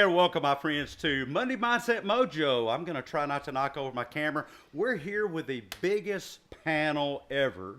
And welcome, my friends, to Monday Mindset Mojo. I'm going to try not to knock over my camera. We're here with the biggest panel ever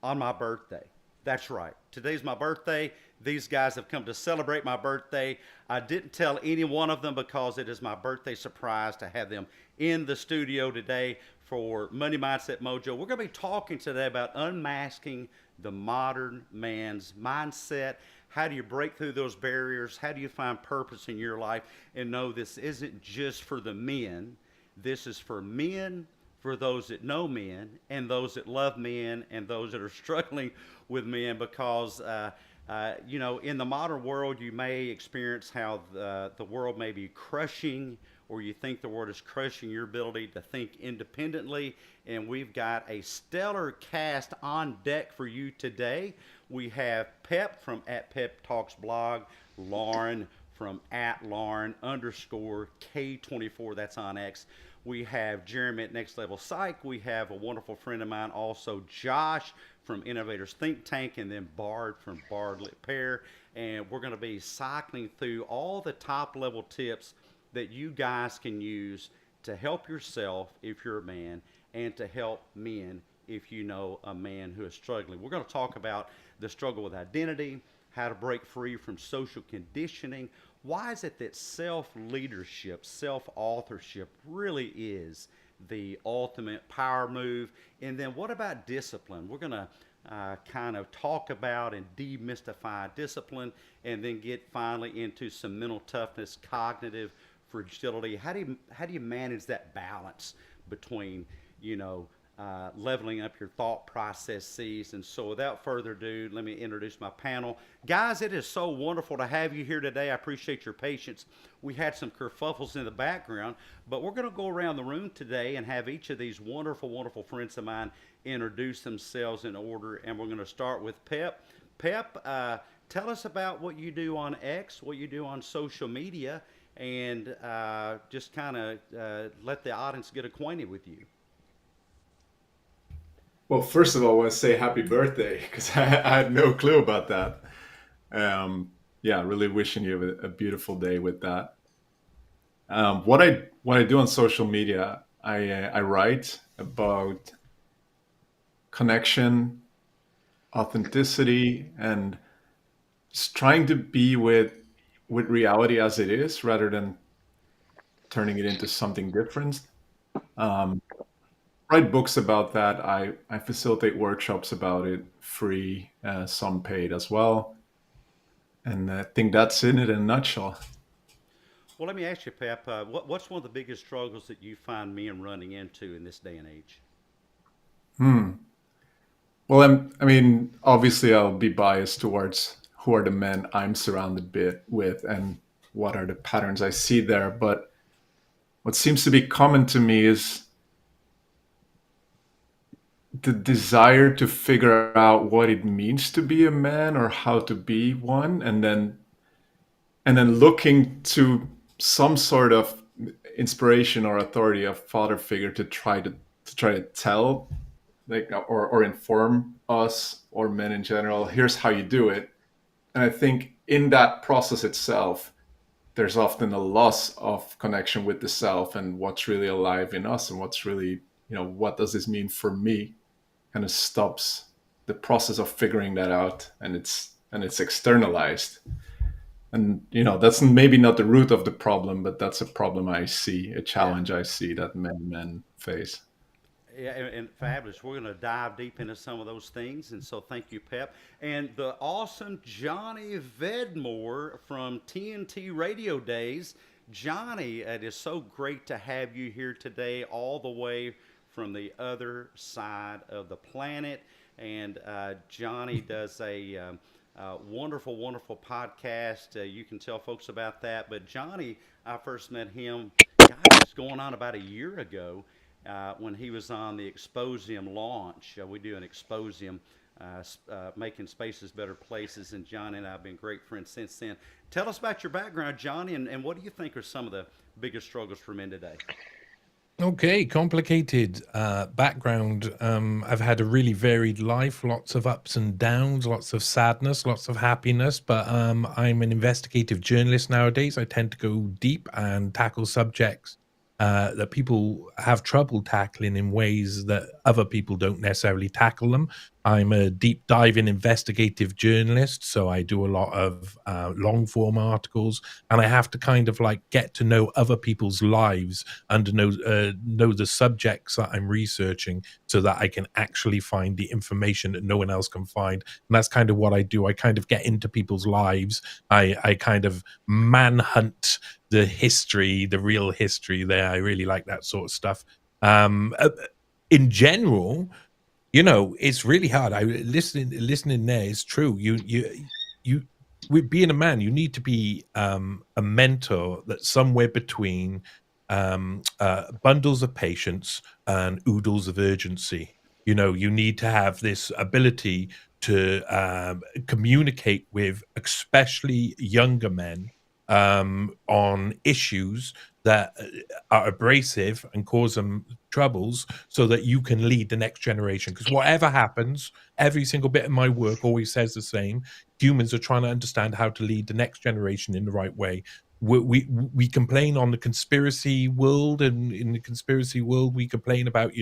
on my birthday. That's right. Today's my birthday. These guys have come to celebrate my birthday. I didn't tell any one of them because it is my birthday surprise to have them in the studio today for Monday Mindset Mojo. We're going to be talking today about unmasking the modern man's mindset. How do you break through those barriers? How do you find purpose in your life and know this isn't just for the men? This is for men, for those that know men, and those that love men, and those that are struggling with men. Because, in the modern world, you may experience how the world may be crushing, or you think the world is crushing your ability to think independently. And we've got a stellar cast on deck for you today. We have Pep from at Pep Talks blog, Lauren from at Lauren underscore K24, that's on X. We have Jeremy at Next Level Psych. We have a wonderful friend of mine, also Josh from Innovators Think Tank, and then Bard from Bard Lit Pair. And we're going to be cycling through all the top level tips that you guys can use to help yourself if you're a man, and to help men if you know a man who is struggling. We're going to talk about the struggle with identity, how to break free from social conditioning. Why is it that self-leadership, self-authorship really is the ultimate power move? And then what about discipline? We're going to kind of talk about and demystify discipline, and then get finally into some mental toughness, cognitive fragility. How do you manage that balance between, leveling up your thought processes? And so without further ado, let me introduce my panel. Guys, it is so wonderful to have you here today. I appreciate your patience. We had some kerfuffles in the background, but we're going to go around the room today and have each of these wonderful, wonderful friends of mine introduce themselves in order. And we're going to start with Pep. Pep, tell us about what you do on X, what you do on social media, and just kind of let the audience get acquainted with you. Well, first of all, I want to say happy birthday because I had no clue about that. Yeah, really wishing you a beautiful day with that. What I do on social media, I write about connection, authenticity, and just trying to be with reality as it is, rather than turning it into something different. Um, Write books about that. I facilitate workshops about it, free, some paid as well. And I think that's in it in a nutshell. Well, let me ask you, Pep, what's one of the biggest struggles that you find men running into in this day and age? Hmm. Well, I mean, obviously, I'll be biased towards who are the men I'm surrounded with, and what are the patterns I see there. But what seems to be common to me is the desire to figure out what it means to be a man or how to be one, and then looking to some sort of inspiration or authority, a father figure, to try to tell, like, or inform us or men in general, here's how you do it. And I think in that process itself, there's often a loss of connection with the self and what's really alive in us, and what's really, what does this mean for me, kind of stops the process of figuring that out, and it's externalized. And that's maybe not the root of the problem, but that's a problem I see, a Yeah. challenge I see that many men face. Yeah, and fabulous. We're going to dive deep into some of those things, and so thank you, Pep, and the awesome Johnny Vedmore from TNT Radio Days. Johnny, it is so great to have you here today, all the way from the other side of the planet. And Johnny does a wonderful, wonderful podcast. You can tell folks about that. But Johnny, I first met him, gosh, it's going on about a year ago, when he was on the Exposium launch. We do an Exposium, making spaces better places, and Johnny and I have been great friends since then. Tell us about your background, Johnny, and what do you think are some of the biggest struggles for men today? Okay, complicated background. I've had a really varied life, lots of ups and downs, lots of sadness, lots of happiness. But I'm an investigative journalist nowadays. I tend to go deep and tackle subjects that people have trouble tackling in ways that other people don't necessarily tackle them. I'm a deep diving investigative journalist, so I do a lot of long form articles, and I have to kind of like get to know other people's lives and know the subjects that I'm researching so that I can actually find the information that no one else can find. And that's kind of what I do. I kind of get into people's lives. I kind of manhunt the history, the real history there. I really like that sort of stuff. Um, uh, in general, it's really hard. I listening there is true. You with being a man, you need to be a mentor that's somewhere between bundles of patience and oodles of urgency. You need to have this ability to communicate with especially younger men on issues that are abrasive and cause them troubles so that you can lead the next generation. Because whatever happens, every single bit of my work always says the same. Humans are trying to understand how to lead the next generation in the right way. We complain on the conspiracy world, and in the conspiracy world, we complain about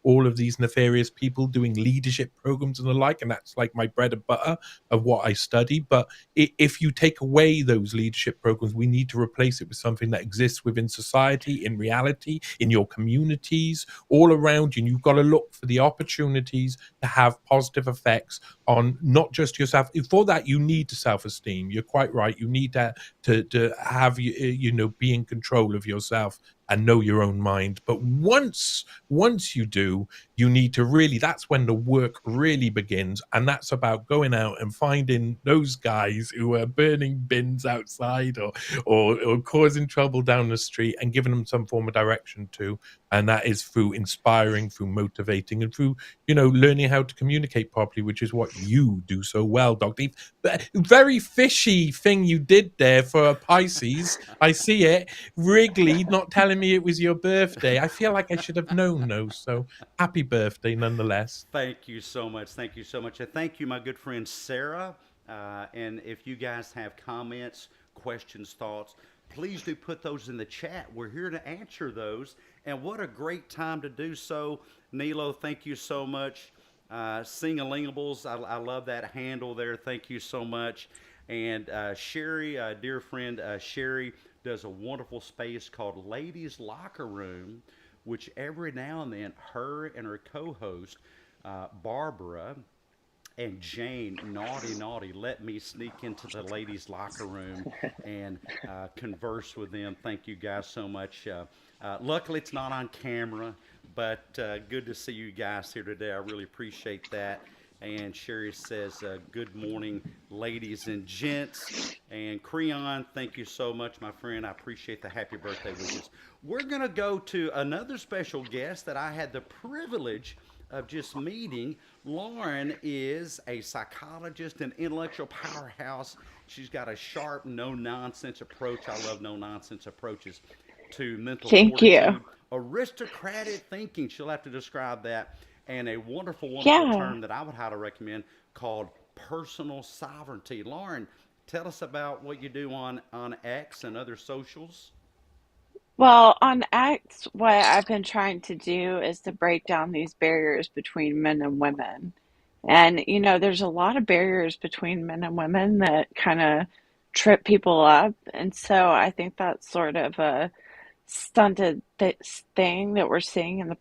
all of these nefarious people doing leadership programs and the like, and that's like my bread and butter of what I study. But if you take away those leadership programs, we need to replace it with something that exists within society, in reality, in your communities, all around you. And you've got to look for the opportunities to have positive effects on not just yourself. For that, you need self-esteem. You're quite right. You need to have be in control of yourself and know your own mind. But once you do, you need to really, that's when the work really begins, and that's about going out and finding those guys who are burning bins outside or causing trouble down the street and giving them some form of direction to. And that is through inspiring, through motivating, and through learning how to communicate properly, which is what you do so well, Dr. Eve. Very fishy thing you did there for a Pisces. I see it. Wrigley not telling me it was your birthday. I feel like I should have known those. So happy birthday nonetheless. Thank you so much. Thank you so much. And thank you, my good friend Sarah. And if you guys have comments, questions, thoughts, please do put those in the chat. We're here to answer those. And what a great time to do so. Nilo, thank you so much. Singalingables, I love that handle there. Thank you so much. And Sherry, dear friend Sherry, does a wonderful space called Ladies Locker Room, which every now and then her and her co-host Barbara and Jane, naughty, naughty, let me sneak into the ladies' locker room and converse with them. Thank you guys so much. Luckily, it's not on camera, but good to see you guys here today. I really appreciate that. And Sherry says, good morning, ladies and gents. And Creon, thank you so much, my friend. I appreciate the happy birthday wishes. We're going to go to another special guest that I had the privilege of just meeting. Lauren is a psychologist and intellectual powerhouse. She's got a sharp, no nonsense approach. I love no nonsense approaches to mental Thank you. fortitude, aristocratic thinking. She'll have to describe that, and a wonderful, wonderful Yeah. term that I would highly recommend called personal sovereignty. Lauren, tell us about what you do on X and other socials. Well, on X, what I've been trying to do is to break down these barriers between men and women. And, there's a lot of barriers between men and women that kind of trip people up. And so I think that's sort of a stunted thing that we're seeing in the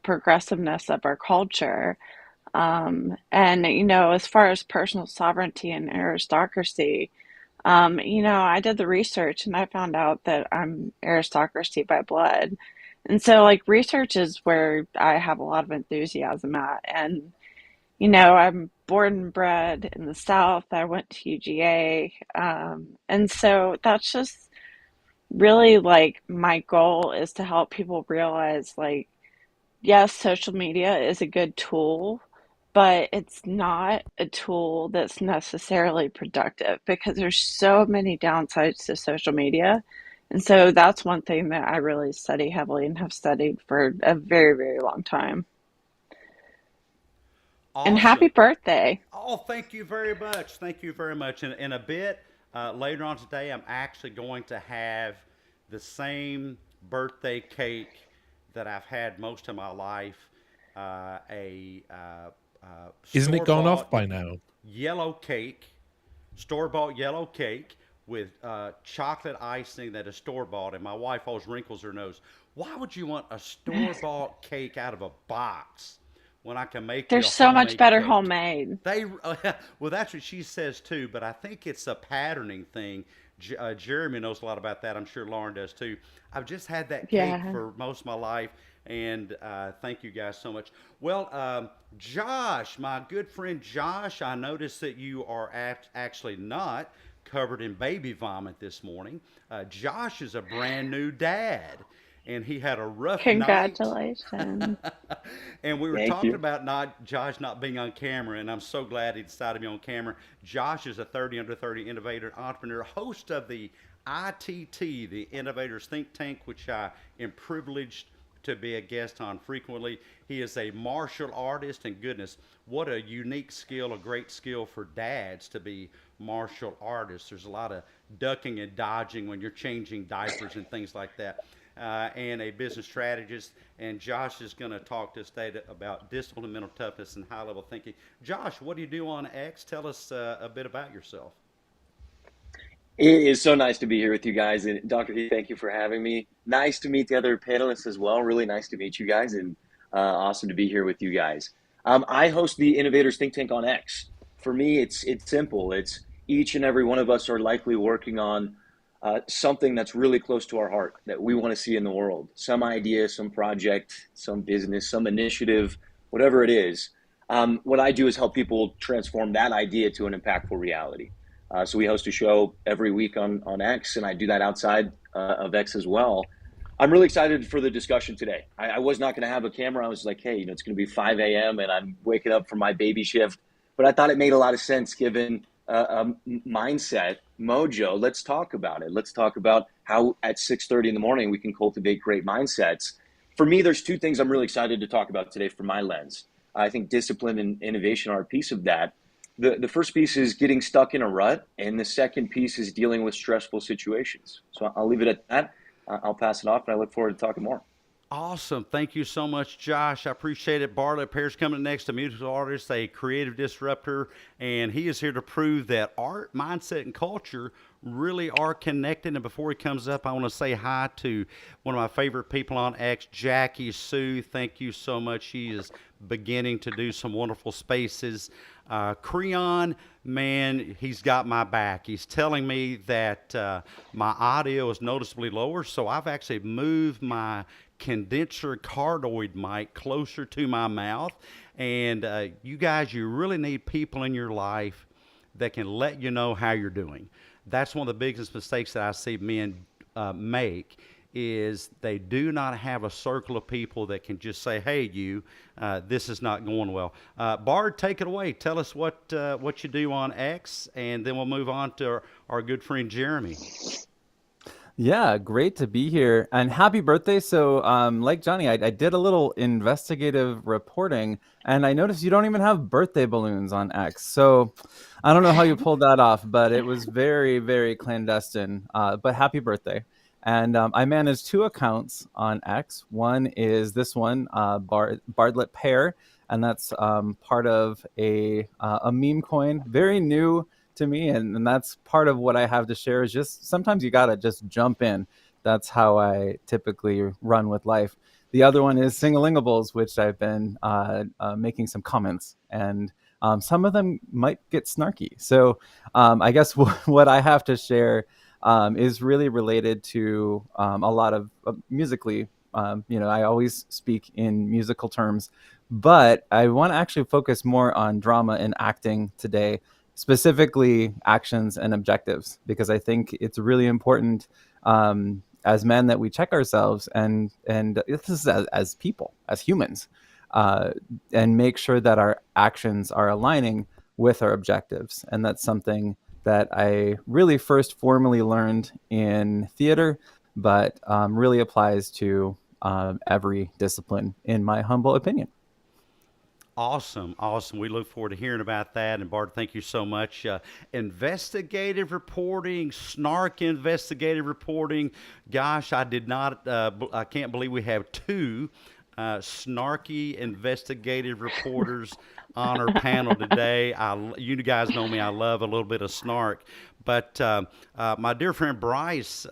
progressiveness of our culture. And, as far as personal sovereignty and aristocracy, I did the research and I found out that I'm aristocracy by blood. And so, like, research is where I have a lot of enthusiasm at. And, I'm born and bred in the South. I went to UGA. And so that's just really like my goal is to help people realize, like, yes, social media is a good tool, but it's not a tool that's necessarily productive because there's so many downsides to social media And so that's one thing that I really study heavily and have studied for a very, very long time. And happy Awesome. birthday. Oh, thank you very much. Thank you very much. In a bit, later on today, I'm actually going to have the same birthday cake that I've had most of my life, a Isn't it store gone off bought by now? yellow cake, store bought yellow cake with chocolate icing that is store bought. And my wife always wrinkles her nose. Why would you want a store bought cake out of a box when I can make They're you a so much homemade better cake? homemade. They well, that's what she says too. But I think it's a patterning thing. Jeremy knows a lot about that. I'm sure Lauren does too. I've just had that cake Yeah. for most of my life, and thank you guys so much. Well, Josh, my good friend Josh, I noticed that you are actually not covered in baby vomit this morning. Josh is a brand new dad, and he had a rough night. Congratulations. And we were Thank talking you. about not Josh not being on camera, and I'm so glad he decided to be on camera. Josh is a 30 under 30 innovator, entrepreneur, host of the ITT, the Innovators Think Tank, which I am privileged to be a guest on frequently. He is a martial artist, and goodness, what a unique skill, a great skill for dads to be martial artists. There's a lot of ducking and dodging when you're changing diapers and things like that. And a business strategist. And Josh is going to talk to us today about discipline, mental toughness, and high level thinking. Josh, what do you do on X? Tell us a bit about yourself. It is so nice to be here with you guys. And Dr. E, thank you for having me. Nice to meet the other panelists as well. Really nice to meet you guys, and awesome to be here with you guys. I host the Innovators Think Tank on X. For me, it's simple. It's each and every one of us are likely working on something that's really close to our heart that we want to see in the world. Some idea, some project, some business, some initiative, whatever it is. What I do is help people transform that idea to an impactful reality. So we host a show every week on X, and I do that outside of X as well. I'm really excited for the discussion today. I was not going to have a camera. I was like, hey, it's going to be 5 a.m. and I'm waking up from my baby shift. But I thought it made a lot of sense given mindset, Mojo. Let's talk about it. Let's talk about how at 6:30 in the morning we can cultivate great mindsets. For me, there's two things I'm really excited to talk about today from my lens. I think discipline and innovation are a piece of that. The first piece is getting stuck in a rut, and the second piece is dealing with stressful situations. So I'll leave it at that. I'll pass it off, and I look forward to talking more. Awesome. Thank you so much, Josh. I appreciate it. Bartlett Pear's coming next, a musical artist, a creative disruptor, and he is here to prove that art, mindset, and culture really are connected. And before he comes up, I want to say hi to one of my favorite people on X, Jackie Sue. Thank you so much. She is beginning to do some wonderful spaces. Creon, man, he's got my back. He's telling me that my audio is noticeably lower, so I've actually moved my condenser cardioid mic closer to my mouth. And you guys, you really need people in your life that can let you know how you're doing. That's one of the biggest mistakes that I see men make is they do not have a circle of people that can just say, hey, this is not going well. Bard, take it away. Tell us what you do on X, and then we'll move on to our good friend Jeremy. Yeah, great to be here and happy birthday. So, like Johnny, I did a little investigative reporting and I noticed you don't even have birthday balloons on X. So, I don't know how you pulled that off, but it was very, very clandestine. But happy birthday. And I manage two accounts on X. One is this one, Bartlett Pear, and that's part of a meme coin, very new to me, and that's part of what I have to share is just sometimes you gotta just jump in. That's how I typically run with life. The other one is Singalingables, which I've been making some comments, and some of them might get snarky. So I guess what I have to share is really related to a lot of musically. I always speak in musical terms, but I want to actually focus more on drama and acting today, specifically actions and objectives, because I think it's really important as men that we check ourselves and this is as people, as humans, and make sure that our actions are aligning with our objectives. And that's something that I really first formally learned in theater, but really applies to every discipline, in my humble opinion. Awesome, awesome. We look forward to hearing about that. And Bart, thank you so much. Investigative reporting, snark investigative reporting. Gosh, I did not. I can't believe we have two snarky investigative reporters on our panel today. You guys know me. I love a little bit of snark, but my dear friend Bryce.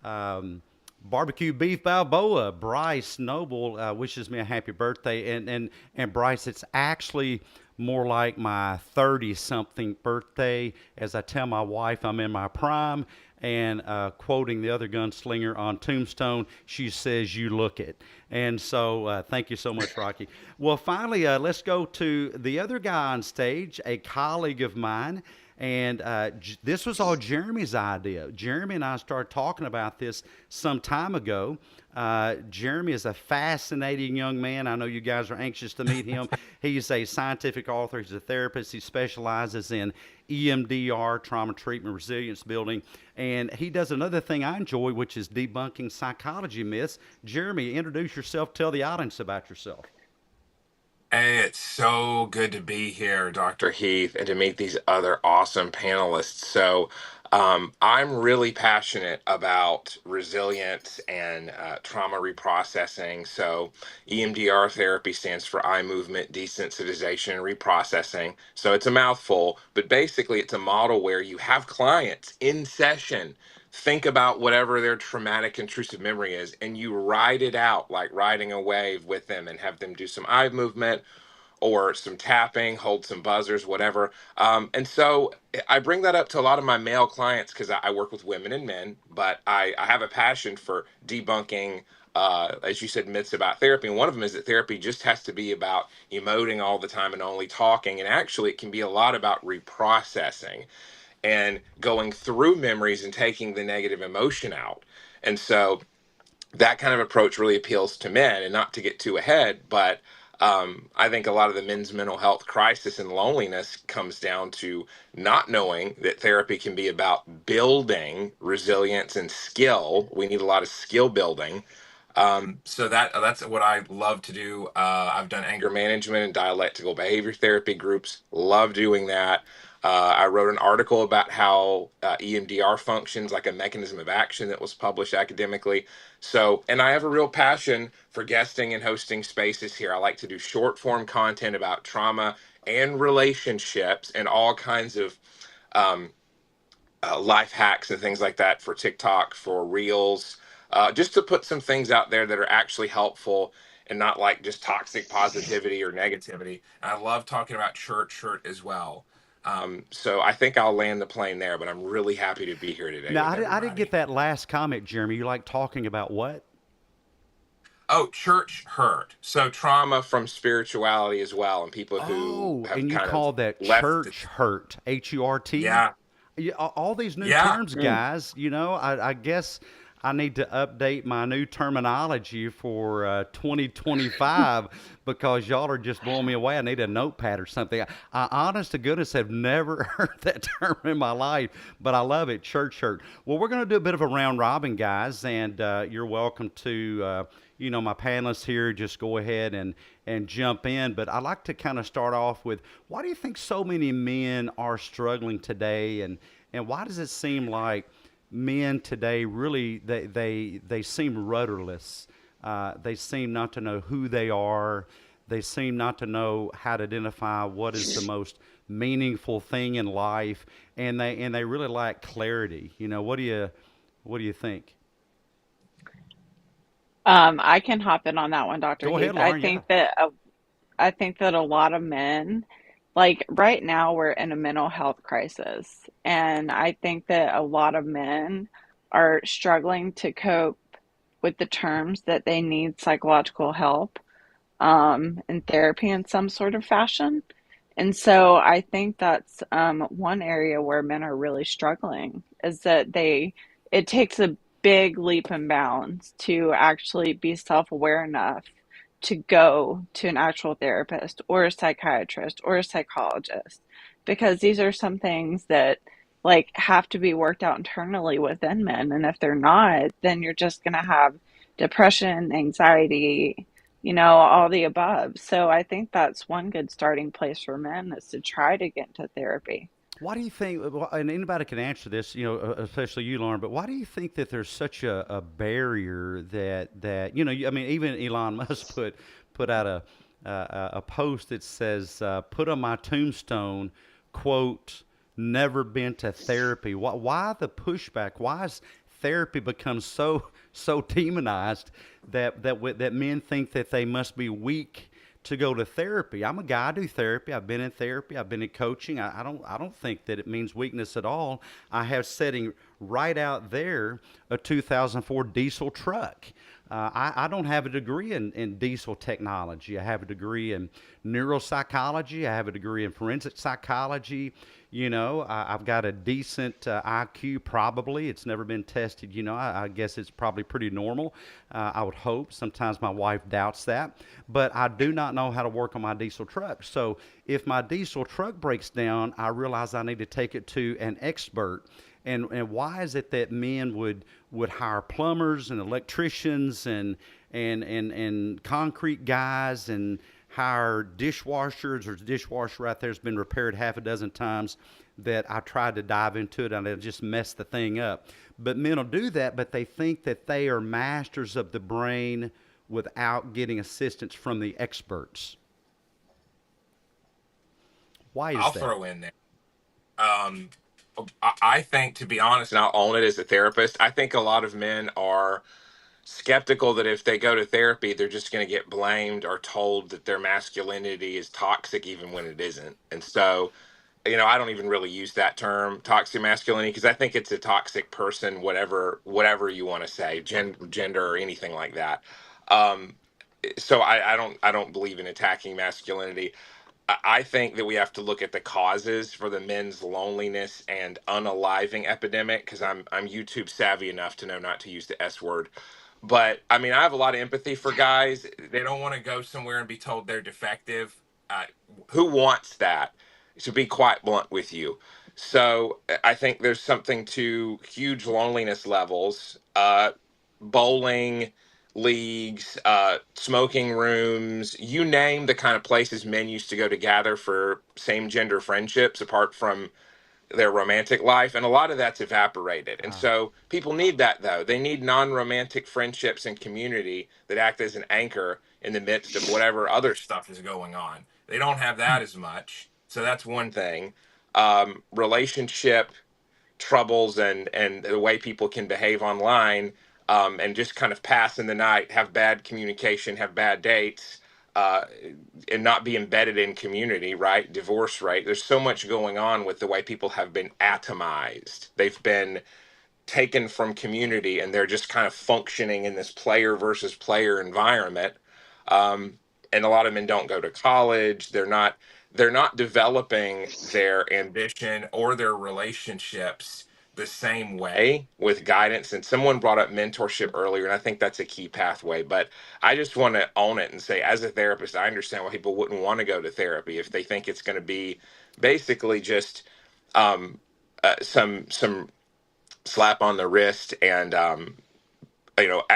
Um, Barbecue Beef Balboa, Bryce Noble wishes me a happy birthday, and Bryce, it's actually more like my 30-something birthday. As I tell my wife, I'm in my prime, and quoting the other gunslinger on Tombstone, she says, "You look it." And so, thank you so much, Rocky. Well, finally, let's go to the other guy on stage, a colleague of mine. And this was all Jeremy's idea. Jeremy and I started talking about this some time ago. Jeremy is a fascinating young man. I know you guys are anxious to meet him. He's a scientific author. He's a therapist. He specializes in EMDR, trauma treatment, resilience building. And he does another thing I enjoy, which is debunking psychology myths. Jeremy, introduce yourself. Tell the audience about yourself. Hey, it's so good to be here, Dr. Heath, and to meet these other awesome panelists. I'm really passionate about resilience and trauma reprocessing. So, EMDR therapy stands for eye movement desensitization and reprocessing. So, it's a mouthful, but basically, it's a model where you have clients in session think about whatever their traumatic intrusive memory is, and you ride it out like riding a wave with them and have them do some eye movement or some tapping, hold some buzzers, whatever. And so I bring that up to a lot of my male clients because I work with women and men, but I have a passion for debunking, as you said, myths about therapy. And one of them is that therapy just has to be about emoting all the time and only talking. And actually, it can be a lot about reprocessing and going through memories and taking the negative emotion out. And so that kind of approach really appeals to men. And not to get too ahead, but I think a lot of the men's mental health crisis and loneliness comes down to not knowing that therapy can be about building resilience and skill. We need a lot of skill building. So that's what I love to do. I've done anger management and dialectical behavior therapy groups. Love doing that. I wrote an article about how EMDR functions like a mechanism of action that was published academically. So, and I have a real passion for guesting and hosting spaces here. I like to do short form content about trauma and relationships and all kinds of um, life hacks and things like that for TikTok, for Reels, just to put some things out there that are actually helpful and not like just toxic positivity or negativity. And I love talking about church hurt as well. So I think I'll land the plane there, but I'm really happy to be here today. Now, With I didn't get everybody. that last comment, Jeremy. You like talking about what? Oh, church hurt. So trauma from spirituality as well, and people who Oh, have and you kind of call that left. church hurt, HURT? Yeah, All these new yeah. terms, guys. I guess I need to update my new terminology for 2025 because y'all are just blowing me away. I need a notepad or something. I honest to goodness, have never heard that term in my life, but I love it. Church hurt. Well, we're going to do a bit of a round robin, guys, and you're welcome to. My panelists here, just go ahead and jump in. But I'd like to kind of start off with, why do you think so many men are struggling today, and why does it seem like men today really they seem rudderless? They seem not to know who they are. They seem not to know how to identify what is the most meaningful thing in life, and they really lack clarity. What do you think? I can hop in on that one, Dr. Go Heath. ahead, Lauren. Yeah. I think that a lot of men, like right now, we're in a mental health crisis, and I think that a lot of men are struggling to cope with the terms that they need psychological help, and therapy in some sort of fashion. And so I think that's one area where men are really struggling is that it takes a big leap and bounds to actually be self-aware enough to go to an actual therapist or a psychiatrist or a psychologist, because these are some things that like have to be worked out internally within men. And if they're not, then you're just going to have depression, anxiety, all the above. So I think that's one good starting place for men is to try to get into therapy. Why do you think, and anybody can answer this, especially you, Lauren, but why do you think that there's such a barrier that I mean, even Elon Musk put out a post that says, "Put on my tombstone, quote, never been to therapy." Why the pushback? Why has therapy become so demonized that men think that they must be weak to go to therapy? I'm a guy. I do therapy. I've been in therapy. I've been in coaching. I don't think that it means weakness at all. I have sitting right out there a 2004 diesel truck. I don't have a degree in diesel technology. I have a degree in neuropsychology. I have a degree in forensic psychology. I've got a decent IQ, probably. It's never been tested. I guess it's probably pretty normal. I would hope. Sometimes my wife doubts that. But I do not know how to work on my diesel truck. So if my diesel truck breaks down, I realize I need to take it to an expert. And why is it that men would hire plumbers and electricians and concrete guys and hire dishwashers, or dishwasher right there has been repaired half a dozen times, that I tried to dive into it and I just messed the thing up. But men will do that, but they think that they are masters of the brain without getting assistance from the experts. Why is I'll that? throw in there. I think, to be honest, and I'll own it as a therapist, I think a lot of men are skeptical that if they go to therapy, they're just going to get blamed or told that their masculinity is toxic, even when it isn't. And so, I don't even really use that term, toxic masculinity, because I think it's a toxic person, whatever you want to say, gender or anything like that. Um, so I don't believe in attacking masculinity. I think that we have to look at the causes for the men's loneliness and unaliving epidemic, because I'm YouTube savvy enough to know not to use the S word. But I mean, I have a lot of empathy for guys. They don't want to go somewhere and be told they're defective. Uh, who wants that? To be quite blunt with you. So I think there's something to huge loneliness levels. Bowling leagues, smoking rooms, you name the kind of places men used to go to gather for same gender friendships apart from their romantic life, and a lot of that's evaporated. And so people need that, though. They need non-romantic friendships and community that act as an anchor in the midst of whatever other stuff is going on. They don't have that as much, so that's one thing. Relationship troubles and the way people can behave online, and just kind of pass in the night, have bad communication, have bad dates, uh, and not be embedded in community, right? Divorce rate. There's so much going on with the way people have been atomized. They've been taken from community and they're just kind of functioning in this player versus player environment. Um, and a lot of men don't go to college. They're not developing their ambition or their relationships the same way with guidance. And someone brought up mentorship earlier, and I think that's a key pathway. But I just want to own it and say, as a therapist, I understand why people wouldn't want to go to therapy if they think it's going to be basically just um, some slap on the wrist and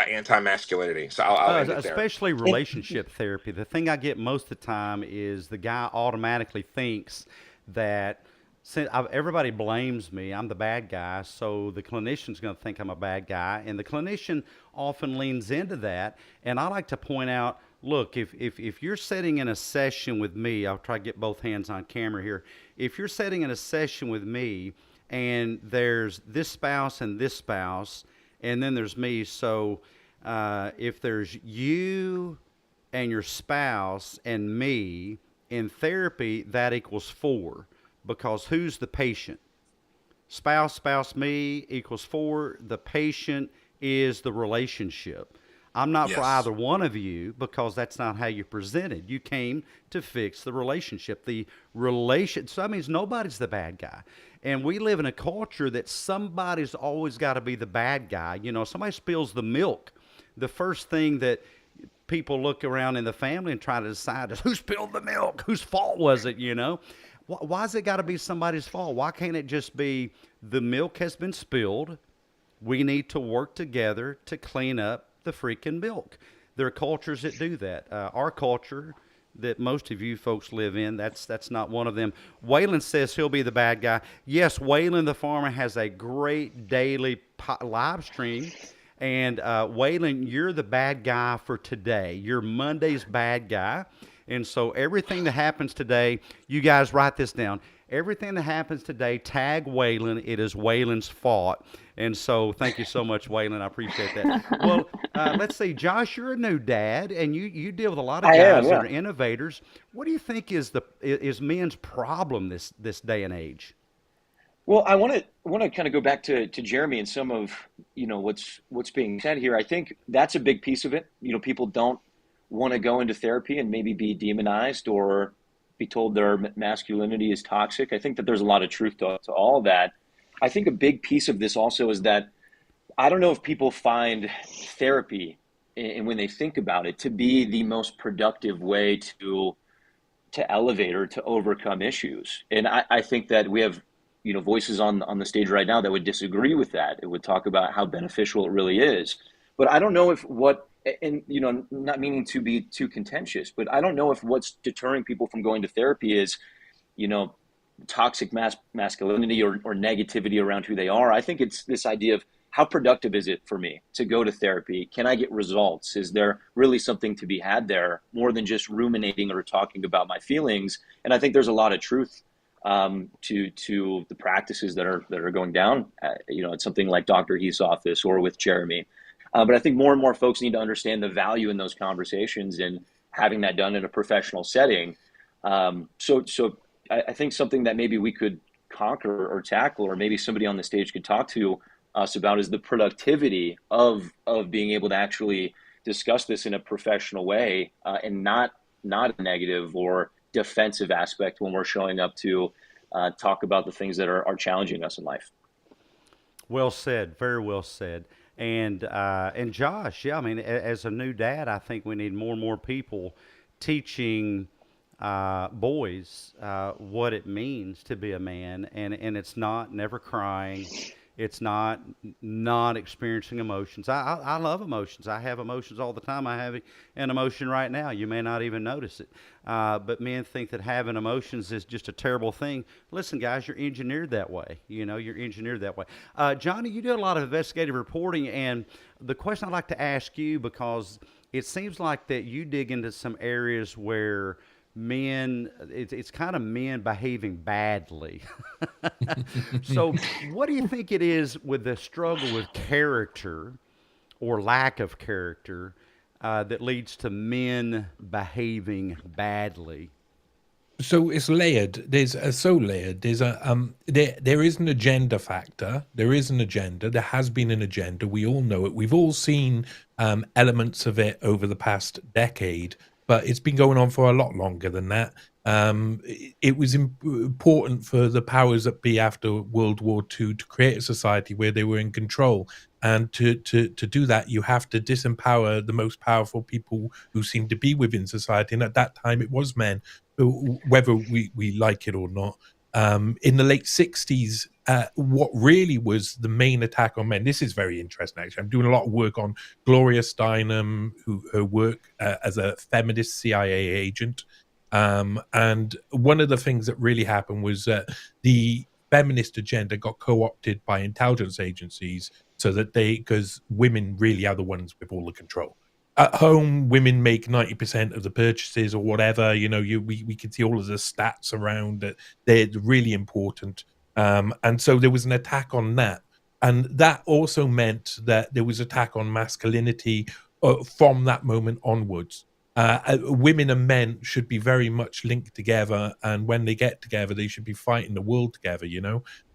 anti-masculinity. So I'll end it there. Especially If relationship therapy. The thing I get most of the time is the guy automatically thinks that, since everybody blames me, I'm the bad guy, so the clinician's going to think I'm a bad guy, and the clinician often leans into that. And I like to point out, look, if you're sitting in a session with me, I'll try to get both hands on camera here. If you're sitting in a session with me, and there's this spouse and this spouse, and then there's me. So if there's you and your spouse and me in therapy, that equals four, because who's the patient? Spouse, me equals four. The patient is the relationship. I'm not for Yes. either one of you, because that's not how you presented. You came to fix the relationship. So that means nobody's the bad guy. And we live in a culture that somebody's always got to be the bad guy. Somebody spills the milk. The first thing that people look around in the family and try to decide is who spilled the milk, whose fault was it? Why's it got to be somebody's fault? Why can't it just be the milk has been spilled? We need to work together to clean up the freaking milk. There are cultures that do that. Our culture that most of you folks live in, that's not one of them. Waylon says he'll be the bad guy. Yes, Waylon the farmer has a great daily live stream. And Waylon, you're the bad guy for today. You're Monday's bad guy. And so everything that happens today, you guys write this down. Everything that happens today, tag Waylon. It is Waylon's fault. And so thank you so much, Waylon. I appreciate that. Well, let's see. Josh, you're a new dad, and you deal with a lot of I am, guys yeah. that are innovators. What do you think is men's problem this day and age? Well, I want to kind of go back to Jeremy and some of what's being said here. I think that's a big piece of it. People don't want to go into therapy and maybe be demonized or be told their masculinity is toxic. I think that there's a lot of truth to all that. I think a big piece of this also is that I don't know if people find therapy, and when they think about it, to be the most productive way to elevate or to overcome issues. And I think that we have voices on the stage right now that would disagree with that. It would talk about how beneficial it really is. But I don't know if not meaning to be too contentious, but I don't know if what's deterring people from going to therapy is, toxic masculinity or negativity around who they are. I think it's this idea of how productive is it for me to go to therapy? Can I get results? Is there really something to be had there more than just ruminating or talking about my feelings? And I think there's a lot of truth to the practices that are going down, at something like Dr. Heath's office or with Jeremy. But I think more and more folks need to understand the value in those conversations and having that done in a professional setting. So I think something that maybe we could conquer or tackle, or maybe somebody on the stage could talk to us about, is the productivity of being able to actually discuss this in a professional way and not a negative or defensive aspect when we're showing up to talk about the things that are challenging us in life. Well said, very well said. And Josh, yeah, I mean, as a new dad, I think we need more and more people teaching boys what it means to be a man, and it's not never crying. It's not experiencing emotions. I love emotions. I have emotions all the time. I have an emotion right now. You may not even notice it. But men think that having emotions is just a terrible thing. Listen, guys, you're engineered that way. You're engineered that way. Johnny, you do a lot of investigative reporting, and the question I'd like to ask you, because it seems like that you dig into some areas where men, it's kind of men behaving badly. So what do you think it is with the struggle with character or lack of character that leads to men behaving badly? So it's layered. There's so layered. There's there is an agenda factor. There is an agenda. There has been an agenda. We all know it. We've all seen elements of it over the past decade, but it's been going on for a lot longer than that. It was important for the powers that be after World War II to create a society where they were in control. And to do that, you have to disempower the most powerful people who seem to be within society. And at that time, it was men, whether we like it or not. In the late 60s, what really was the main attack on men, this is very interesting, actually. I'm doing a lot of work on Gloria Steinem, her work as a feminist CIA agent. And one of the things that really happened was that the feminist agenda got co-opted by intelligence agencies so that because women really are the ones with all the control. At home, women make 90% of the purchases or whatever. We can see all of the stats around that. They're really important. And so there was an attack on that. And that also meant that there was attack on masculinity from that moment onwards. Women and men should be very much linked together, and when they get together, they should be fighting the world together,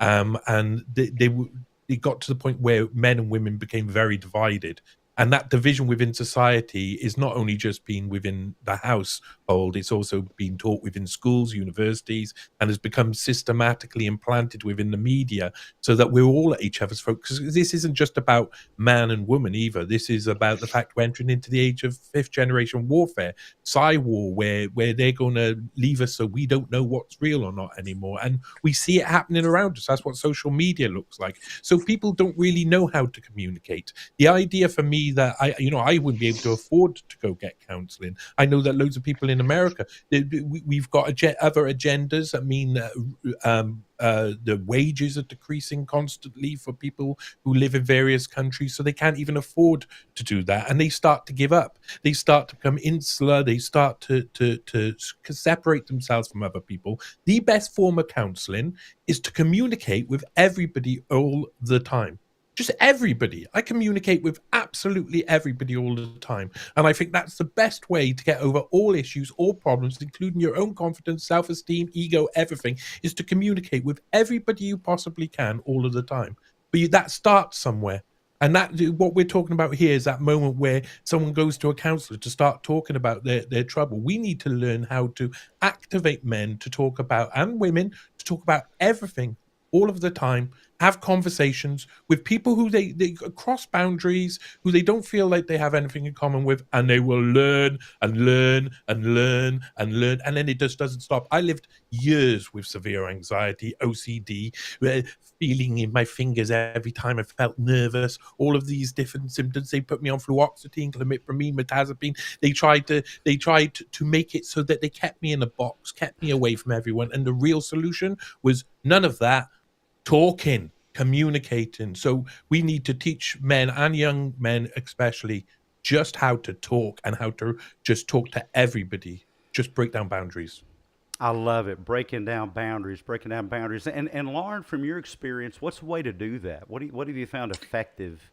and it got to the point where men and women became very divided. And that division within society is not only just been within the household, it's also been taught within schools, universities, and has become systematically implanted within the media, so that we're all at each other's throats. Because this isn't just about man and woman either. This is about the fact we're entering into the age of fifth generation warfare, war, where they're going to leave us so we don't know what's real or not anymore. And we see it happening around us. That's what social media looks like. So people don't really know how to communicate. The idea for me that I wouldn't be able to afford to go get counseling. I know that loads of people in America, we've got other agendas. I mean, the wages are decreasing constantly for people who live in various countries, so they can't even afford to do that, and they start to give up. They start to become insular. They start to separate themselves from other people. The best form of counseling is to communicate with everybody all the time. Just everybody. I communicate with absolutely everybody all the time. And I think that's the best way to get over all issues, all problems, including your own confidence, self-esteem, ego, everything, is to communicate with everybody you possibly can all of the time. But that starts somewhere. And that what we're talking about here is that moment where someone goes to a counselor to start talking about their trouble. We need to learn how to activate men to talk about, and women, to talk about everything all of the time, have conversations with people who they cross boundaries, who they don't feel like they have anything in common with, and they will learn and learn and learn and learn, and then it just doesn't stop. I lived years with severe anxiety, OCD, feeling in my fingers every time I felt nervous, all of these different symptoms. They put me on fluoxetine, clomipramine, mirtazapine. They tried to make it so that they kept me in a box, kept me away from everyone, and the real solution was none of that. Talking, communicating. So we need to teach men, and young men especially, just how to talk and how to just talk to everybody. Just break down boundaries. I love it. Breaking down boundaries, breaking down boundaries. And Lauren, from your experience, what's the way to do that? What have you found effective?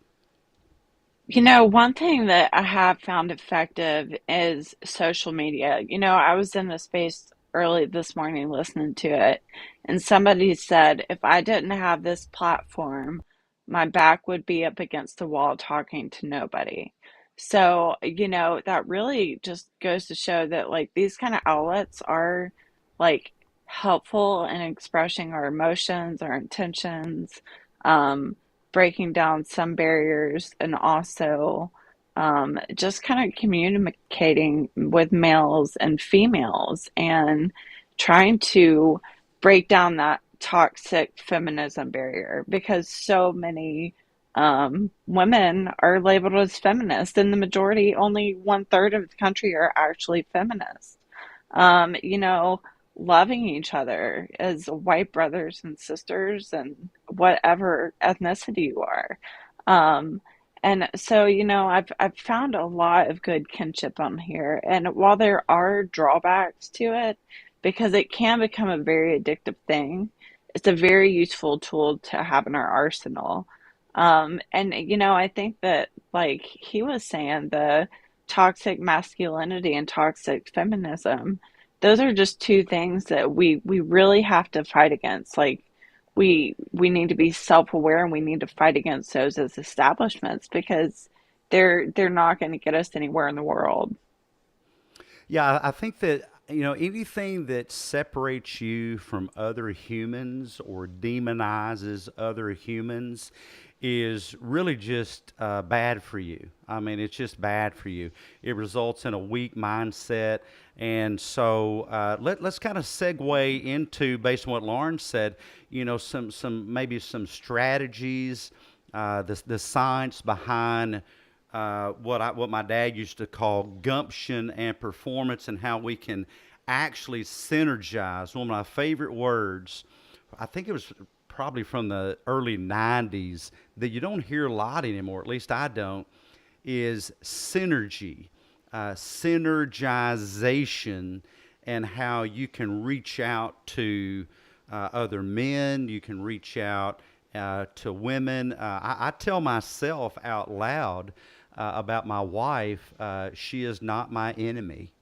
One thing that I have found effective is social media. I was in the space early this morning listening to it, and somebody said, if I didn't have this platform, my back would be up against the wall talking to nobody. So, that really just goes to show that, like, these kind of outlets are, like, helpful in expressing our emotions, our intentions. Breaking down some barriers, and also just kind of communicating with males and females, and trying to break down that toxic feminism barrier, because so many women are labeled as feminists, and the majority, only 1/3 of the country, are actually feminists. um, you know, Loving each other as white brothers and sisters and whatever ethnicity you are. Um, and so, I've found a lot of good kinship on here. And while there are drawbacks to it, because it can become a very addictive thing, it's a very useful tool to have in our arsenal. And I think that, like he was saying, the toxic masculinity and toxic feminism, those are just two things that we really have to fight against. Like, we need to be self-aware, and we need to fight against those as establishments, because they're not going to get us anywhere in the world. Yeah, I think that, anything that separates you from other humans or demonizes other humans is really just bad for you. I mean, it's just bad for you. It results in a weak mindset. And so let's kind of segue into, based on what Lauren said, some maybe some strategies, the science behind what my dad used to call gumption and performance, and how we can actually synergize. One of my favorite words, I think it was probably from the early 90s, that you don't hear a lot anymore, at least I don't, is synergy, synergization, and how you can reach out to other men, you can reach out to women. I tell myself out loud about my wife, she is not my enemy.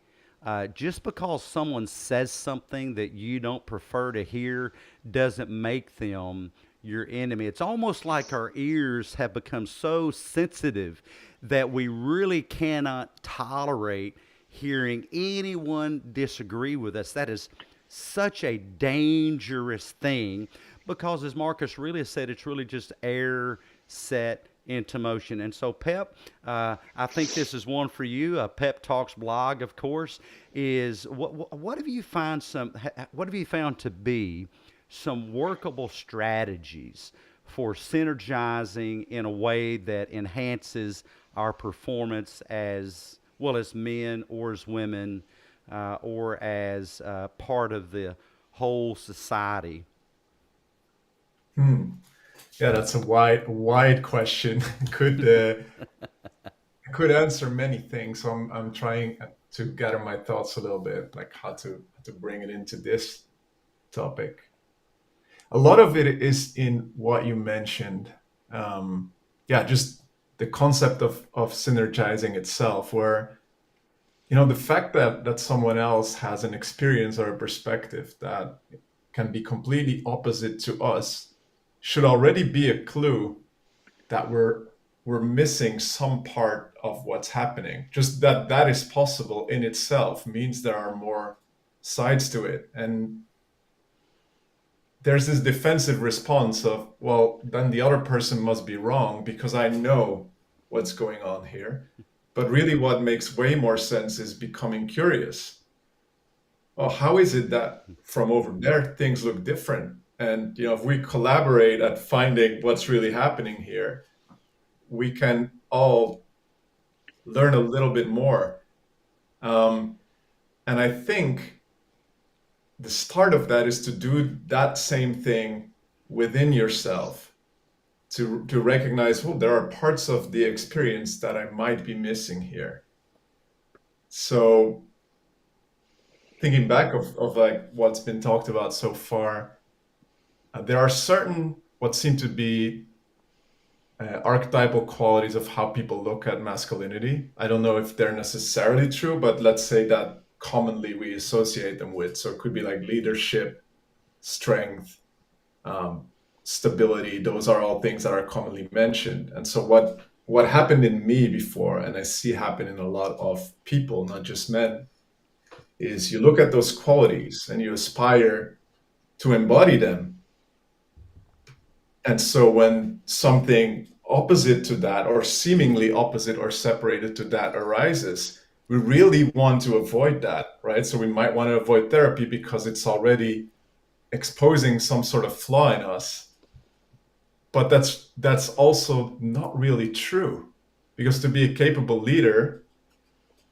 Just because someone says something that you don't prefer to hear doesn't make them your enemy. It's almost like our ears have become so sensitive that we really cannot tolerate hearing anyone disagree with us. That is such a dangerous thing because, as Marcus really said, it's really just air set into motion. And so, Pep, I think this is one for you. Pep Talks blog, of course, is what have you what have you found to be some workable strategies for synergizing in a way that enhances our performance as well as men or as women or as part of the whole society? Hmm. Yeah, that's a wide question. Could answer many things. So I'm trying to gather my thoughts a little bit, like how to bring it into this topic. A lot of it is in what you mentioned. Yeah, just the concept of synergizing itself, where the fact that someone else has an experience or a perspective that can be completely opposite to us should already be a clue that we're missing some part of what's happening. Just that is possible in itself means there are more sides to it. And there's this defensive response of, well, then the other person must be wrong because I know what's going on here. But really what makes way more sense is becoming curious. Oh, how is it that from over there things look different? And if we collaborate at finding what's really happening here, we can all learn a little bit more. And I think the start of that is to do that same thing within yourself, to recognize, oh, there are parts of the experience that I might be missing here. So thinking back of like what's been talked about so far, there are certain what seem to be archetypal qualities of how people look at masculinity. I don't know if they're necessarily true, but let's say that commonly we associate them with. So it could be like leadership, strength, stability. Those are all things that are commonly mentioned. And so what happened in me before, and I see happen in a lot of people, not just men, is you look at those qualities and you aspire to embody them. And so when something opposite to that, or seemingly opposite or separated to that arises, we really want to avoid that, right? So we might want to avoid therapy because it's already exposing some sort of flaw in us. But that's also not really true, because to be a capable leader,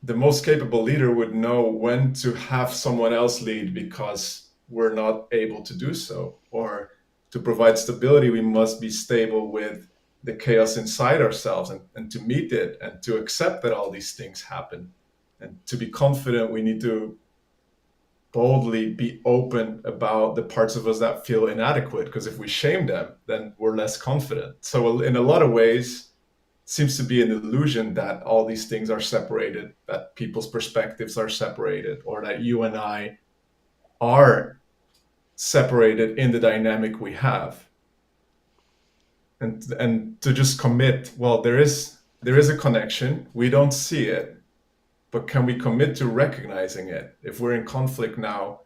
the most capable leader would know when to have someone else lead because we're not able to do so. Or to provide stability, we must be stable with the chaos inside ourselves and to meet it and to accept that all these things happen. And to be confident, we need to boldly be open about the parts of us that feel inadequate, because if we shame them, then we're less confident. So in a lot of ways, it seems to be an illusion that all these things are separated, that people's perspectives are separated, or that you and I are separated in the dynamic we have. And to just commit, well, there is a connection, we don't see it, but can we commit to recognizing it? If we're in conflict now,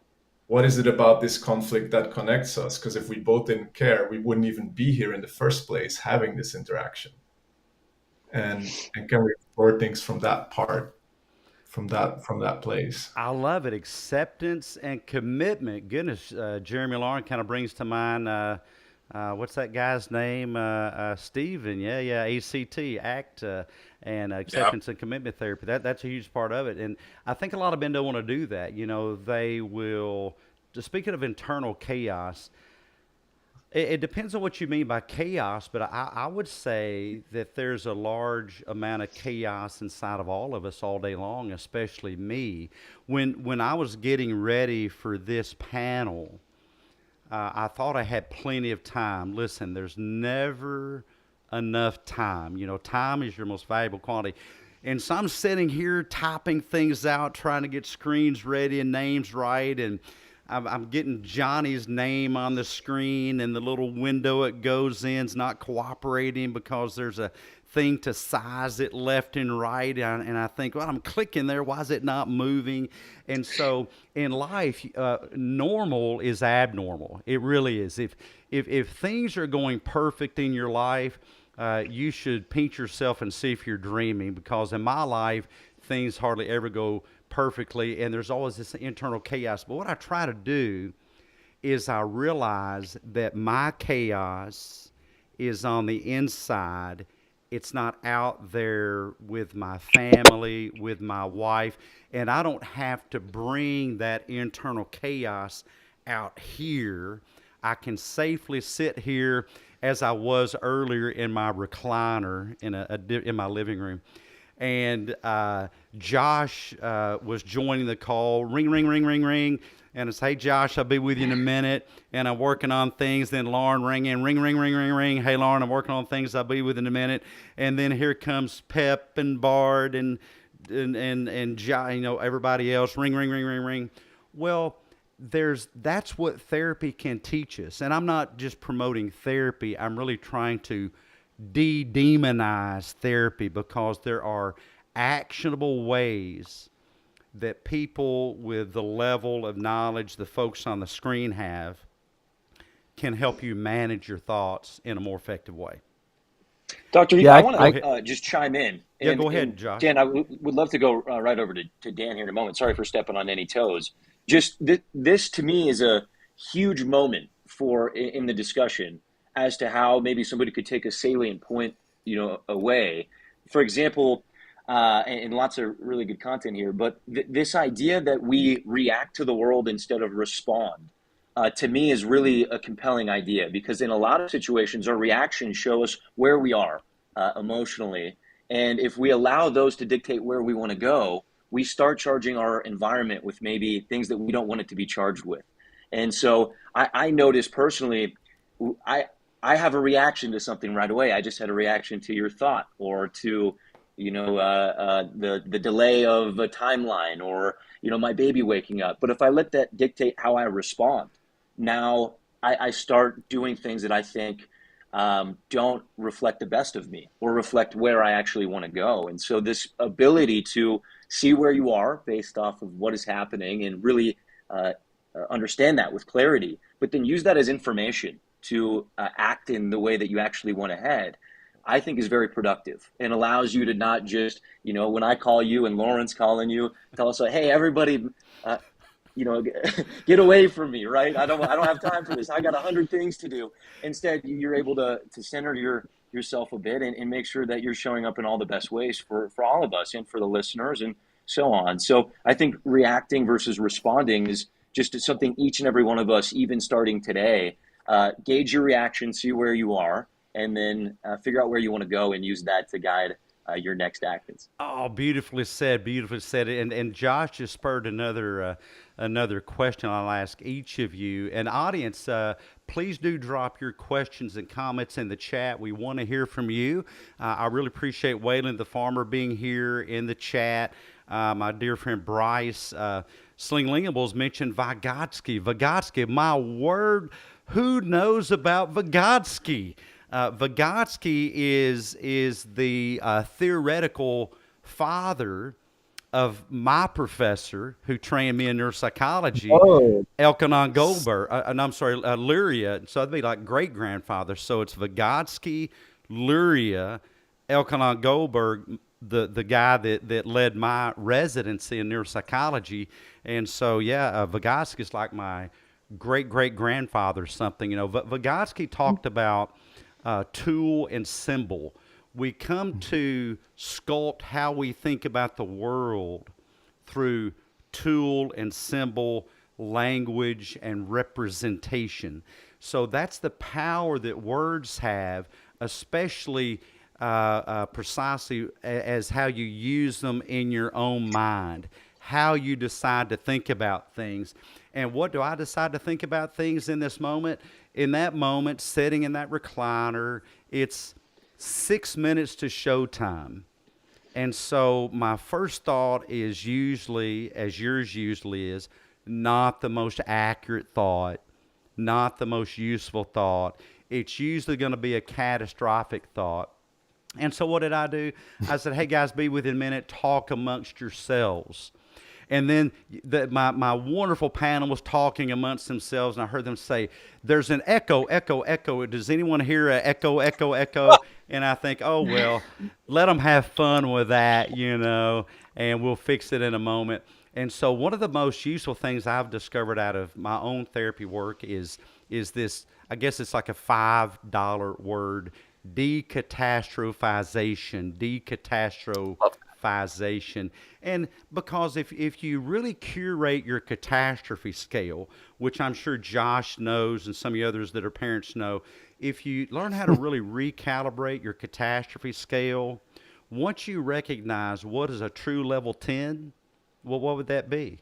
what is it about this conflict that connects us? Because if we both didn't care, we wouldn't even be here in the first place having this interaction. And can we explore things from that part, from that place? I love it. Acceptance and commitment. Goodness, Jeremy Lauren kind of brings to mind, what's that guy's name? Stephen. Yeah, ACT, and acceptance and commitment therapy. That's a huge part of it. And I think a lot of men don't want to do that. They will, speaking of internal chaos, it depends on what you mean by chaos, but I would say that there's a large amount of chaos inside of all of us all day long, especially me. When I was getting ready for this panel, I thought I had plenty of time. Listen, there's never enough time. Time is your most valuable quality. And so I'm sitting here typing things out, trying to get screens ready and names right, and I'm getting Johnny's name on the screen, and the little window it goes in's not cooperating because there's a thing to size it left and right. And I think, well, I'm clicking there. Why is it not moving? And so in life, normal is abnormal. It really is. If things are going perfect in your life, you should pinch yourself and see if you're dreaming, because in my life, things hardly ever go perfectly, and there's always this internal chaos. But what I try to do is I realize that my chaos is on the inside. It's not out there with my family, with my wife, and I don't have to bring that internal chaos out here. I can safely sit here as I was earlier in my recliner in my living room. And Josh was joining the call. Ring, ring, ring, ring, ring. And it's, hey, Josh, I'll be with you in a minute. And I'm working on things. Then Lauren rang in. Ring, ring, ring, ring, ring. Hey, Lauren, I'm working on things. I'll be with you in a minute. And then here comes Pep and Bard and everybody else. Ring, ring, ring, ring, ring. Well, that's what therapy can teach us. And I'm not just promoting therapy. I'm really trying to de-demonize therapy, because there are actionable ways that people with the level of knowledge the folks on the screen have can help you manage your thoughts in a more effective way. Dr. Heath, Yeah, I want to just chime in. Yeah, go ahead, Josh. Dan, I would love to go right over to Dan here in a moment. Sorry for stepping on any toes. Just this to me is a huge moment in the discussion as to how maybe somebody could take a salient point, away. For example, and lots of really good content here, but this idea that we react to the world instead of respond, to me is really a compelling idea, because in a lot of situations, our reactions show us where we are emotionally. And if we allow those to dictate where we want to go, we start charging our environment with maybe things that we don't want it to be charged with. And so I notice personally, I have a reaction to something right away. I just had a reaction to your thought, or to, the delay of a timeline, or, my baby waking up. But if I let that dictate how I respond, now I start doing things that I think don't reflect the best of me, or reflect where I actually want to go. And so this ability to see where you are based off of what is happening, and really understand that with clarity, but then use that as information to act in the way that you actually want to head, I think is very productive, and allows you to not just, when I call you and Lauren's calling you, tell us, hey, everybody, get away from me, right? I don't have time for this. I got 100 things to do. Instead, you're able to center yourself a bit, and make sure that you're showing up in all the best ways for all of us, and for the listeners, and so on. So I think reacting versus responding is just something each and every one of us, even starting today, gauge your reaction, see where you are, and then figure out where you want to go, and use that to guide your next actions. Oh, beautifully said, beautifully said. And Josh just spurred another question I'll ask each of you. And audience, please do drop your questions and comments in the chat. We want to hear from you. I really appreciate Waylon the farmer being here in the chat. My dear friend Bryce Slinglingables mentioned Vygotsky. Vygotsky, my word, who knows about Vygotsky? Vygotsky is the theoretical father of my professor who trained me in neuropsychology, Elkanon Goldberg. Luria. So that'd be like great grandfather. So it's Vygotsky, Luria, Elkanon Goldberg, the guy that led my residency in neuropsychology. And so Vygotsky is like my great grandfather or something. Vygotsky talked about tool and symbol. We come to sculpt how we think about the world through tool and symbol, language and representation. So that's the power that words have, especially precisely as how you use them in your own mind, how you decide to think about things. And what do I decide to think about things in this moment? In that moment, sitting in that recliner, it's 6 minutes to showtime. And so my first thought is usually, as yours usually is, not the most accurate thought, not the most useful thought. It's usually going to be a catastrophic thought. And so what did I do? I said, hey, guys, be within a minute, talk amongst yourselves. And then my wonderful panel was talking amongst themselves, and I heard them say, there's an echo, echo, echo. Does anyone hear an echo, echo, echo? And I think, oh, well, let them have fun with that, and we'll fix it in a moment. And so one of the most useful things I've discovered out of my own therapy work is this, I guess it's like a $5 word, decatastrophization, decatastrophization. And because if you really curate your catastrophe scale, which I'm sure Josh knows and some of the others that are parents know, if you learn how to really recalibrate your catastrophe scale, once you recognize what is a true level 10, well, what would that be?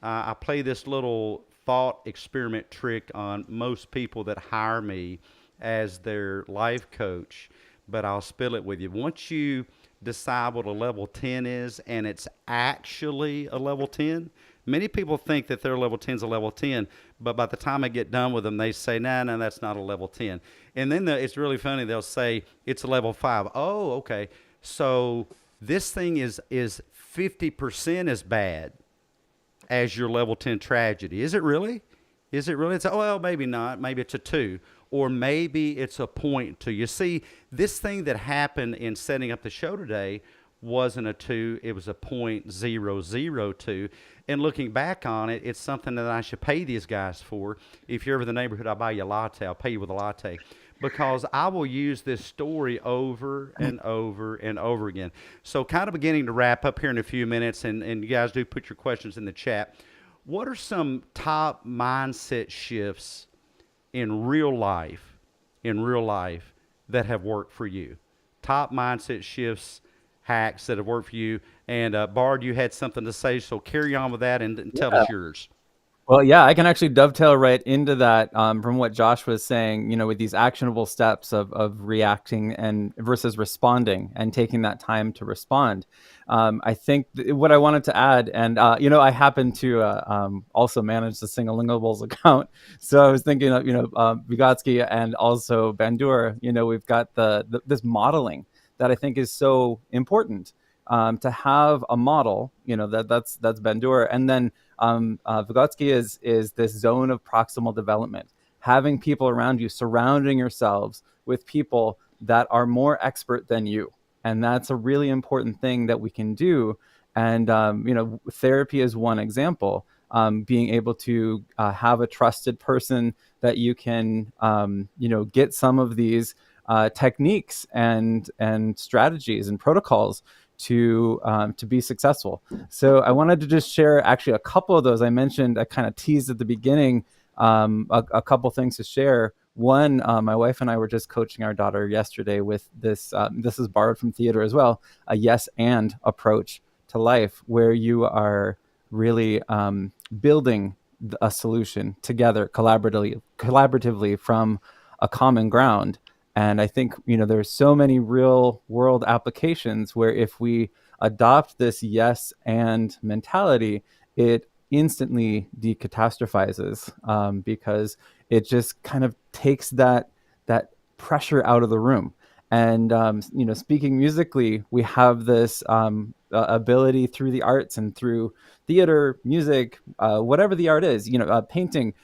I play this little thought experiment trick on most people that hire me as their life coach, but I'll spill it with you. Once you decide what a level 10 is, and it's actually a level 10, many people think that their level 10 is a level 10, but by the time I get done with them, they say, no, that's not a level 10. And then it's really funny. They'll say, it's a level 5. Oh, okay. So this thing is 50% as bad as your level 10 tragedy. Is it really? Is it really? It's, well, maybe not. Maybe it's a 2. Or maybe it's a 0.2. You see, this thing that happened in setting up the show today wasn't a 2. It was a 0.002. And looking back on it, it's something that I should pay these guys for. If you're ever in the neighborhood, I'll buy you a latte. I'll pay you with a latte. Because I will use this story over and over and over again. So kind of beginning to wrap up here in a few minutes, and you guys do put your questions in the chat. What are some top mindset shifts in real life that have worked for you? Top mindset shifts, hacks that have worked for you. And Bard, you had something to say, so carry on with that and tell us yours. Well, yeah, I can actually dovetail right into that from what Josh was saying, with these actionable steps of reacting and versus responding and taking that time to respond. I think what I wanted to add, and, I happen to also manage the Singalingables account. So I was thinking of, Vygotsky and also Bandura, we've got this modeling that I think is so important to have a model, that's Bandura. And then Vygotsky is this zone of proximal development, having people around you, surrounding yourselves with people that are more expert than you. And that's a really important thing that we can do. And, therapy is one example, being able to have a trusted person that you can, get some of these techniques and strategies and protocols to be successful. So I wanted to just share actually a couple of those. I mentioned, I kind of teased at the beginning, a couple things to share. One, my wife and I were just coaching our daughter yesterday with this, this is borrowed from theater as well, a yes and approach to life, where you are really building a solution together collaboratively from a common ground. And I think, there's so many real world applications where if we adopt this yes and mentality, it instantly decatastrophizes because it just kind of takes that pressure out of the room. And, speaking musically, we have this ability through the arts and through theater, music, whatever the art is, painting,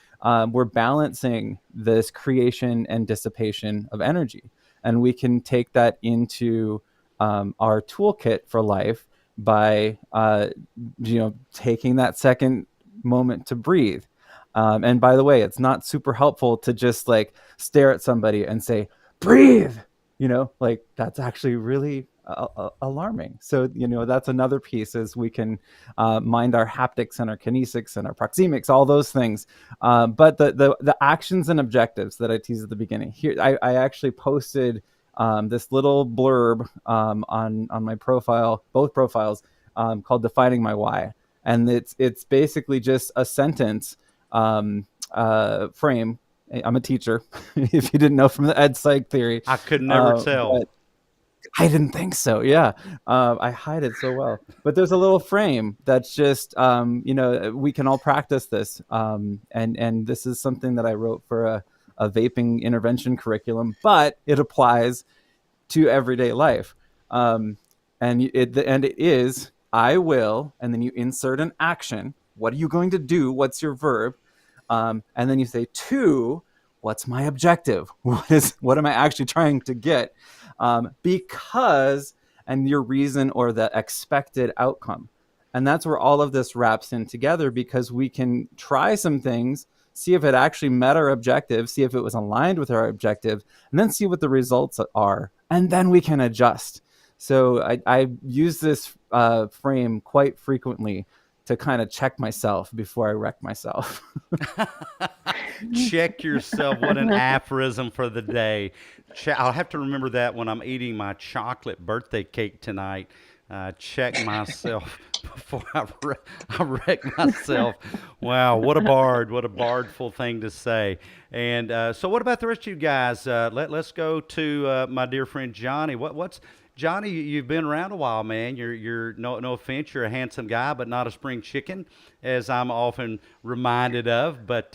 we're balancing this creation and dissipation of energy. And we can take that into our toolkit for life by, taking that second moment to breathe. And by the way, it's not super helpful to just stare at somebody and say, breathe, that's actually really alarming. So, that's another piece, is we can mind our haptics and our kinesics and our proxemics, all those things. But the actions and objectives that I teased at the beginning here, I actually posted this little blurb on my profile, both profiles, called Defining My Why. And it's basically just a sentence frame. I'm a teacher, if you didn't know from the ed psych theory. I could never tell. I didn't think so. Yeah, I hide it so well. But there's a little frame that's just, we can all practice this. And this is something that I wrote for a vaping intervention curriculum, but it applies to everyday life. And it is, I will, and then you insert an action. What are you going to do? What's your verb? And then you say, to, what's my objective? What am I actually trying to get? Because, and your reason or the expected outcome. And that's where all of this wraps in together, because we can try some things, see if it actually met our objective, see if it was aligned with our objective, and then see what the results are. And then we can adjust. So I use this frame quite frequently to kind of check myself before I wreck myself. Check yourself. What an aphorism for the day. I'll have to remember that when I'm eating my chocolate birthday cake tonight. Check myself before I wreck myself. Wow, what a bard. What a bardful thing to say. And so what about the rest of you guys? Let's go to my dear friend Johnny. What's Johnny, you've been around a while, man. You're no offense, you're a handsome guy, but not a spring chicken, as I'm often reminded of. But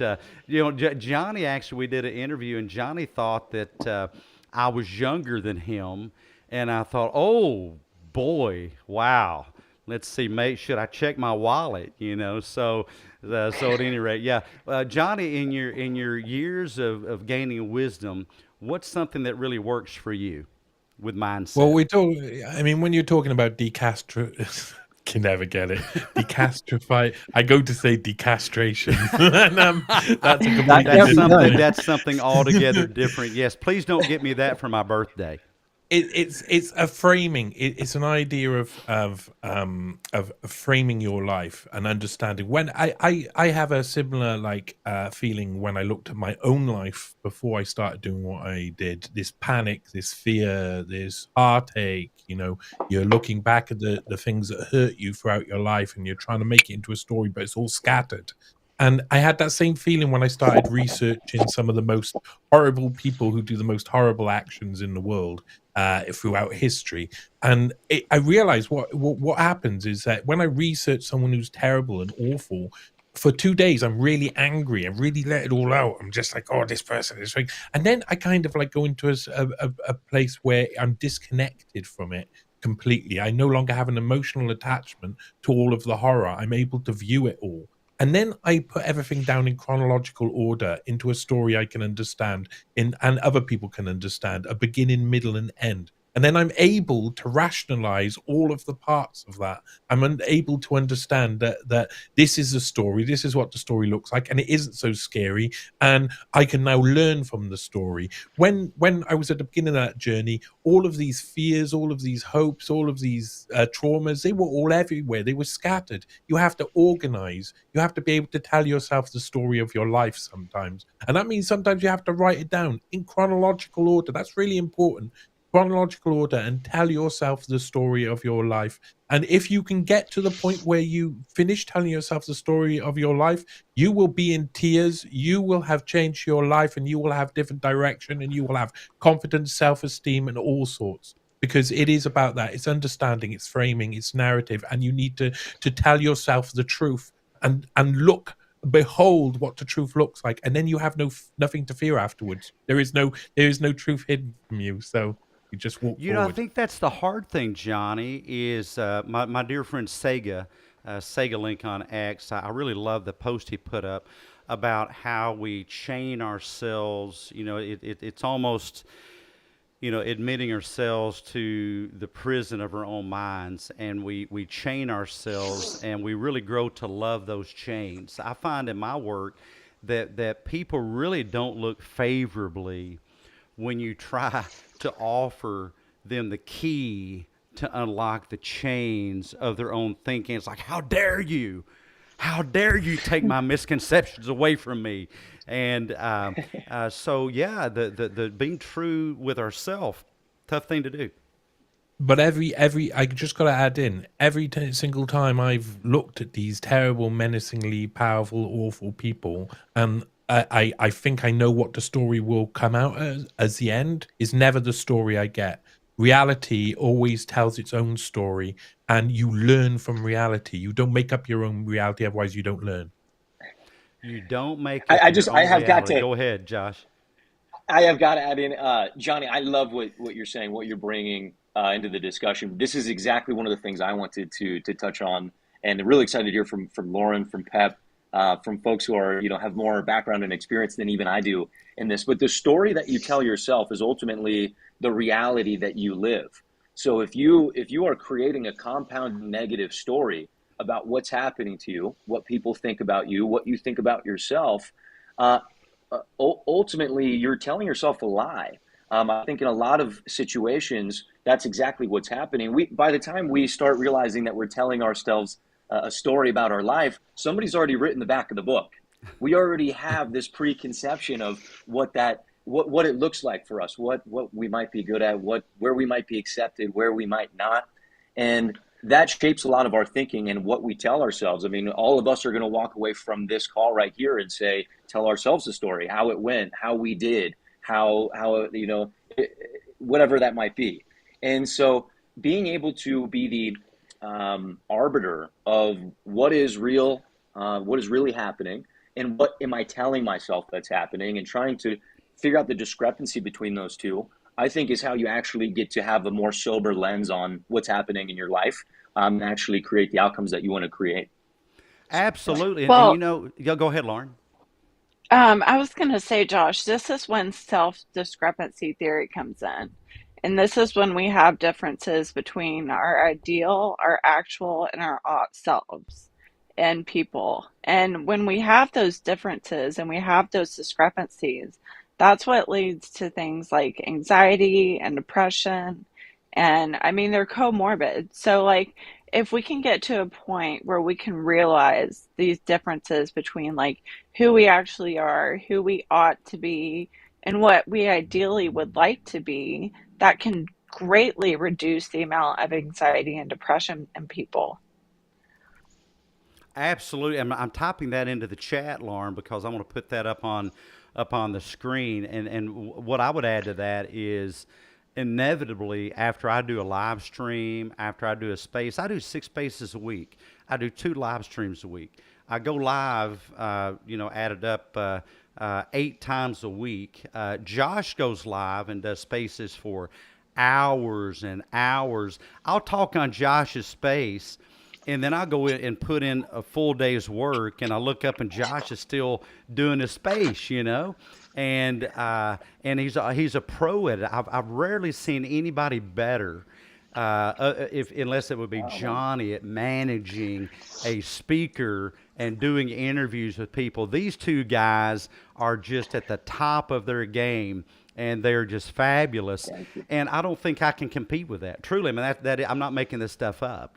Johnny, actually, we did an interview, and Johnny thought that I was younger than him, and I thought, oh boy, wow. Let's see, mate, should I check my wallet? So at any rate, yeah, Johnny, in your years of gaining wisdom, what's something that really works for you with mindset? Well, when you're talking about can never get it. Decastrify. I go to say decastration. And, that's a completely that's something altogether different. Yes, please don't get me that for my birthday. It's a framing. It's an idea of framing your life and understanding. When I have a similar feeling when I looked at my own life before I started doing what I did. This panic, this fear, this heartache. You're looking back at the things that hurt you throughout your life, and you're trying to make it into a story, but it's all scattered. And I had that same feeling when I started researching some of the most horrible people who do the most horrible actions in the world throughout history. And I realized what happens is that when I research someone who's terrible and awful, for 2 days, I'm really angry. I really let it all out. I'm just like, oh, this person is right. And then I kind of go into a place where I'm disconnected from it completely. I no longer have an emotional attachment to all of the horror. I'm able to view it all. And then I put everything down in chronological order into a story I can understand and other people can understand, a beginning, middle, and end. And then I'm able to rationalize all of the parts of that. I'm able to understand that this is a story, this is what the story looks like, and it isn't so scary. And I can now learn from the story. When I was at the beginning of that journey, all of these fears, all of these hopes, all of these traumas, they were all everywhere. They were scattered. You have to organize. You have to be able to tell yourself the story of your life sometimes. And that means sometimes you have to write it down in chronological order. That's really important. Chronological order, and tell yourself the story of your life. And if you can get to the point where you finish telling yourself the story of your life, you will be in tears, you will have changed your life, and you will have different direction, and you will have confidence, self-esteem, and all sorts. Because it is about that. It's understanding, it's framing, it's narrative, and you need to tell yourself the truth and behold what the truth looks like, and then you have nothing to fear afterwards. There is no truth hidden from you. So you just walk forward. I think that's the hard thing, Johnny, is my dear friend Sega Link on X. I really love the post he put up about how we chain ourselves. It's almost, admitting ourselves to the prison of our own minds, and we chain ourselves, and we really grow to love those chains. I find in my work that people really don't look favorably when you try to offer them the key to unlock the chains of their own thinking. It's like, how dare you? How dare you take my misconceptions away from me? And so, yeah, the being true with ourselves, tough thing to do. But I just got to add in, every single time I've looked at these terrible, menacingly powerful, awful people, and I think I know what the story will come out as the end is never the story I get. reality always tells its own story, and you learn from reality. You don't make up your own reality, otherwise you don't learn. You don't make up your I own have got reality. to Go ahead, Josh. I have got to add in, Johnny. I love what you're saying, what you're bringing into the discussion. This is exactly one of the things I wanted to touch on, and really excited to hear from Lauren, from Pep, from folks who are have more background and experience than even I do in this. But the story that you tell yourself is ultimately the reality that you live. So if you are creating a compound negative story about what's happening to you, what people think about you, what you think about yourself. Ultimately, you're telling yourself a lie. I think in a lot of situations, that's exactly what's happening. By the time we start realizing that we're telling ourselves a story about our life, somebody's already written the back of the book. We already have this preconception of what it looks like for us, what we might be good at, where we might be accepted, where we might not, and that shapes a lot of our thinking and what we tell ourselves. I mean, all of us are going to walk away from this call right here and tell ourselves a story, how it went, how we did, how whatever that might be. And so being able to be the arbiter of what is real, what is really happening, and what am I telling myself that's happening, and trying to figure out the discrepancy between those two, I think is how you actually get to have a more sober lens on what's happening in your life, and actually create the outcomes that you want to create. Absolutely. And Well, go ahead, Lauren. I was going to say, Josh, this is when self-discrepancy theory comes in. And this is when we have differences between our ideal, our actual, and our ought selves and people. And when we have those differences and we have those discrepancies, that's what leads to things like anxiety and depression. And I mean, they're comorbid. So, like, if we can get to a point where we can realize these differences between like who we actually are, who we ought to be, and what we ideally would like to be, that can greatly reduce the amount of anxiety and depression in people. Absolutely. I'm typing that into the chat, Lauren, because I want to put that up on the screen. And what I would add to that is inevitably after I do a live stream, after I do a space, I do 6 spaces a week. I do 2 live streams a week. I go live, added up 8 times a week. Josh goes live and does spaces for hours and hours. I'll talk on Josh's space, and then I'll go in and put in a full day's work, and I look up and Josh is still doing his space, and he's a pro at it. I've rarely seen anybody better, unless it would be Johnny, at managing a speaker and doing interviews with people. These 2 guys are just at the top of their game, and they're just fabulous. And I don't think I can compete with that. Truly, I mean, I'm not making this stuff up.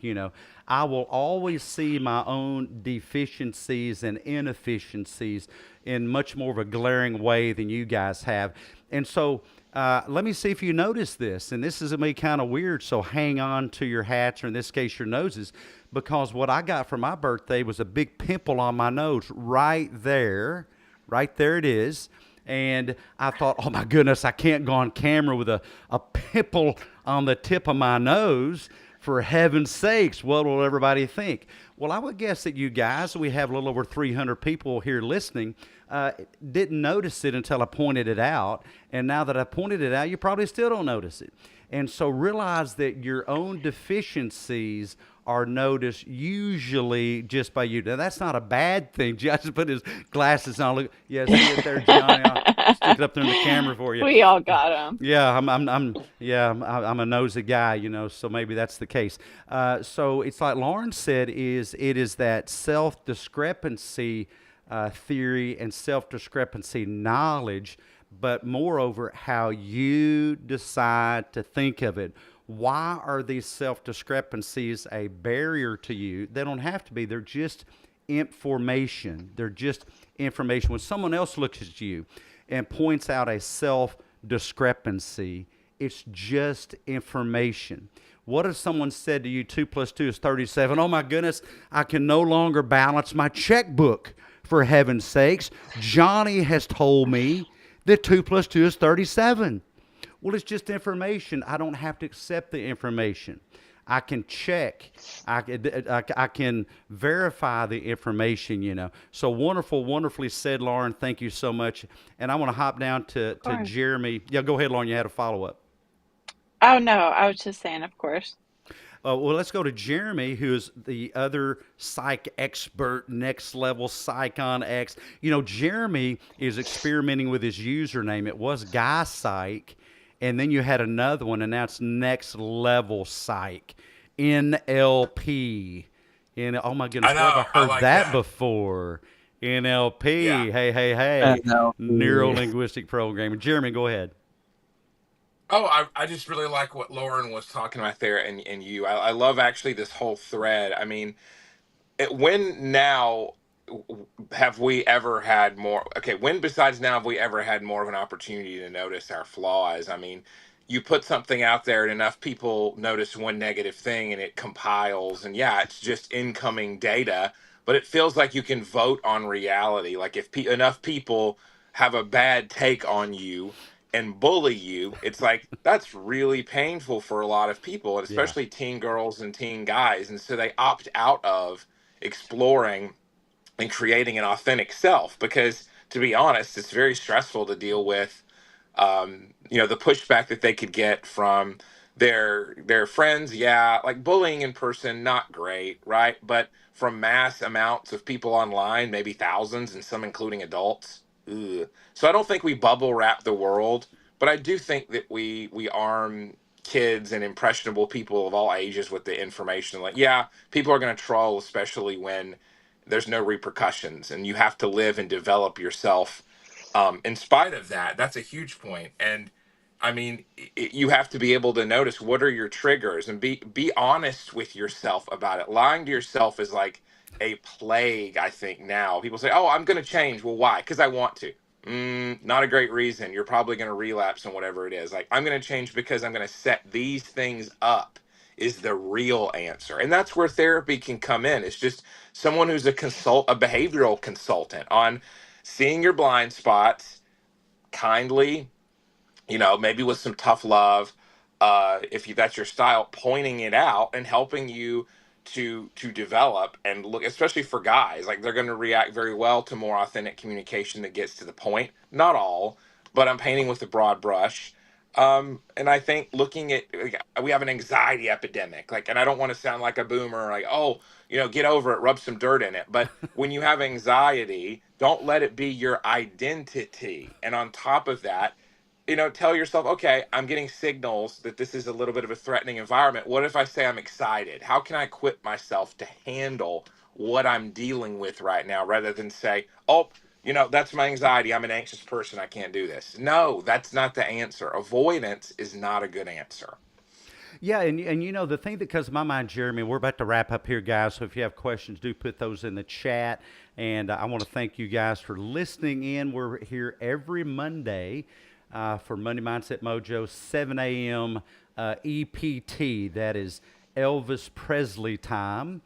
I will always see my own deficiencies and inefficiencies in much more of a glaring way than you guys have. And so let me see if you notice this. And this is going to be kind of weird, so hang on to your hats, or in this case, your noses, because what I got for my birthday was a big pimple on my nose right there. Right there it is. And I thought, oh my goodness, I can't go on camera with a pimple on the tip of my nose. For heaven's sakes, what will everybody think? Well, I would guess that you guys, we have a little over 300 people here listening, didn't notice it until I pointed it out. And now that I pointed it out, you probably still don't notice it. And so realize that your own deficiencies are noticed usually just by you. Now, that's not a bad thing. Josh put his glasses on. Look, yeah, see it there, Johnny. I'll stick it up there in the camera for you. We all got them. Yeah, I'm a nosy guy, so maybe that's the case. So it's like Lauren said, it is that self-discrepancy theory and self-discrepancy knowledge, but moreover, how you decide to think of it. Why are these self-discrepancies a barrier to you? They don't have to be. They're just information. They're just information. When someone else looks at you and points out a self-discrepancy, it's just information. What if someone said to you 2 + 2 is 37? Oh my goodness, I can no longer balance my checkbook. For heaven's sakes, Johnny has told me that 2 + 2 is 37. Well, it's just information. I don't have to accept the information. I can check. I can verify the information, you know. So wonderful, wonderfully said, Lauren. Thank you so much. And I want to hop down Of to course. Jeremy. Yeah, go ahead, Lauren. You had a follow up. Oh no, I was just saying, of course. Well, let's go to Jeremy, who's the other psych expert, next level psych on X. You know, Jeremy is experimenting with his username. It was Guy Psych, and then you had another one, and now it's next level psych, NLP. And oh my I goodness, where have I know. I heard like that that. before? Yeah. NLP. Hey, hey, And hey. now, Neuro linguistic programming. Jeremy, go ahead. Oh, I just really like what Lauren was talking about there, and you. I love actually this whole thread. I mean, when now have we ever had more? Okay, when besides now have we ever had more of an opportunity to notice our flaws? I mean, you put something out there and enough people notice one negative thing and it compiles, and yeah, it's just incoming data, but it feels like you can vote on reality. Like if enough people have a bad take on you and bully you, it's like that's really painful for a lot of people, and Yeah. especially teen girls and teen guys, and so they opt out of exploring and creating an authentic self because to be honest it's very stressful to deal with the pushback that they could get from their friends. Yeah, like bullying in person, not great, right? But from mass amounts of people online, maybe thousands, and some including adults. Ugh. So I don't think we bubble wrap the world, but I do think that we arm kids and impressionable people of all ages with the information. Like, yeah, people are going to troll, especially when there's no repercussions, and you have to live and develop yourself in spite of that. That's a huge point. And I mean, you have to be able to notice what are your triggers and be honest with yourself about it. Lying to yourself is like a plague, I think. Now people say, oh, I'm going to change. Well, why? Because I want to. Not a great reason. You're probably going to relapse on whatever it is. Like, I'm going to change because I'm going to set these things up is the real answer. And that's where therapy can come in. It's just someone who's a behavioral consultant on seeing your blind spots kindly, maybe with some tough love, if that's your style, pointing it out and helping you to develop and look, especially for guys, like they're going to react very well to more authentic communication that gets to the point. Not all, but I'm painting with a broad brush. And I think looking at, like, we have an anxiety epidemic, like, and I don't want to sound like a boomer, like, oh, get over it, rub some dirt in it. But when you have anxiety, don't let it be your identity. And on top of that, tell yourself, okay, I'm getting signals that this is a little bit of a threatening environment. What if I say I'm excited? How can I equip myself to handle what I'm dealing with right now rather than say, oh, that's my anxiety. I'm an anxious person. I can't do this. No, that's not the answer. Avoidance is not a good answer. Yeah, and you know the thing that comes to my mind, Jeremy, we're about to wrap up here, guys. So if you have questions, do put those in the chat. And I want to thank you guys for listening in. We're here every Monday for Monday Mindset Mojo, 7 a.m. EPT. That is Elvis Presley time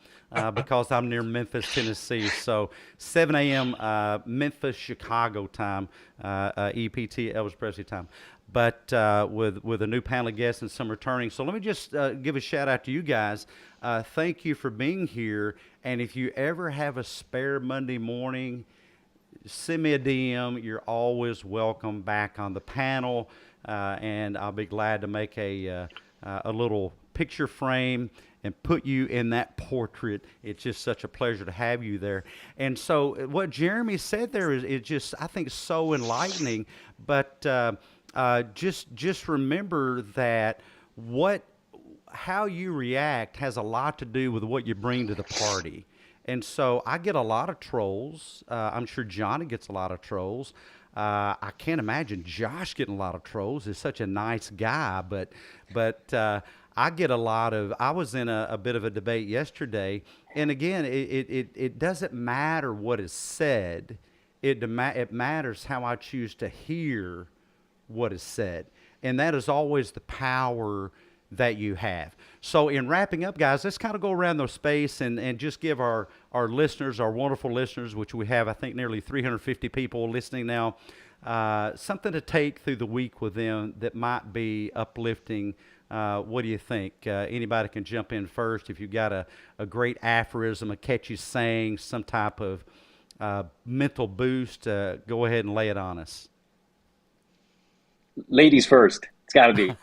because I'm near Memphis, Tennessee. So 7 a.m. Memphis, Chicago time, EPT, Elvis Presley time. But with a new panel of guests and some returning. So let me just give a shout out to you guys. Thank you for being here. And if you ever have a spare Monday morning, send me a DM. You're always welcome back on the panel, and I'll be glad to make a little picture frame and put you in that portrait. It's just such a pleasure to have you there. And so, what Jeremy said there is just, I think, so enlightening. But just remember that how you react has a lot to do with what you bring to the party. And so I get a lot of trolls. I'm sure Johnny gets a lot of trolls. I can't imagine Josh getting a lot of trolls. He's such a nice guy, but I get a lot of. I was in a bit of a debate yesterday, and again, it doesn't matter what is said. It matters how I choose to hear what is said, and that is always the power that you have. So in wrapping up, guys, let's kind of go around the space and just give our listeners, our wonderful listeners, which we have, I think, nearly 350 people listening now, something to take through the week with them that might be uplifting. What do you think? Anybody can jump in first. If you've got a great aphorism, a catchy saying, some type of mental boost, go ahead and lay it on us. Ladies first. It's got to be.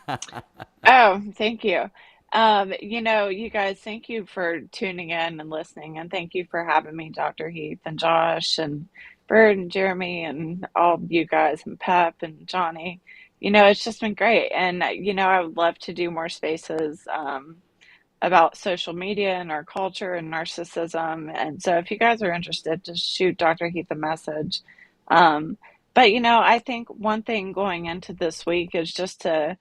Oh, thank you. You guys, thank you for tuning in and listening, and thank you for having me, Dr. Heath and Josh and Bird and Jeremy and all of you guys and Pep and Johnny. It's just been great, and I would love to do more spaces about social media and our culture and narcissism. And so, if you guys are interested, just shoot Dr. Heath a message. Um, but I think one thing going into this week is just to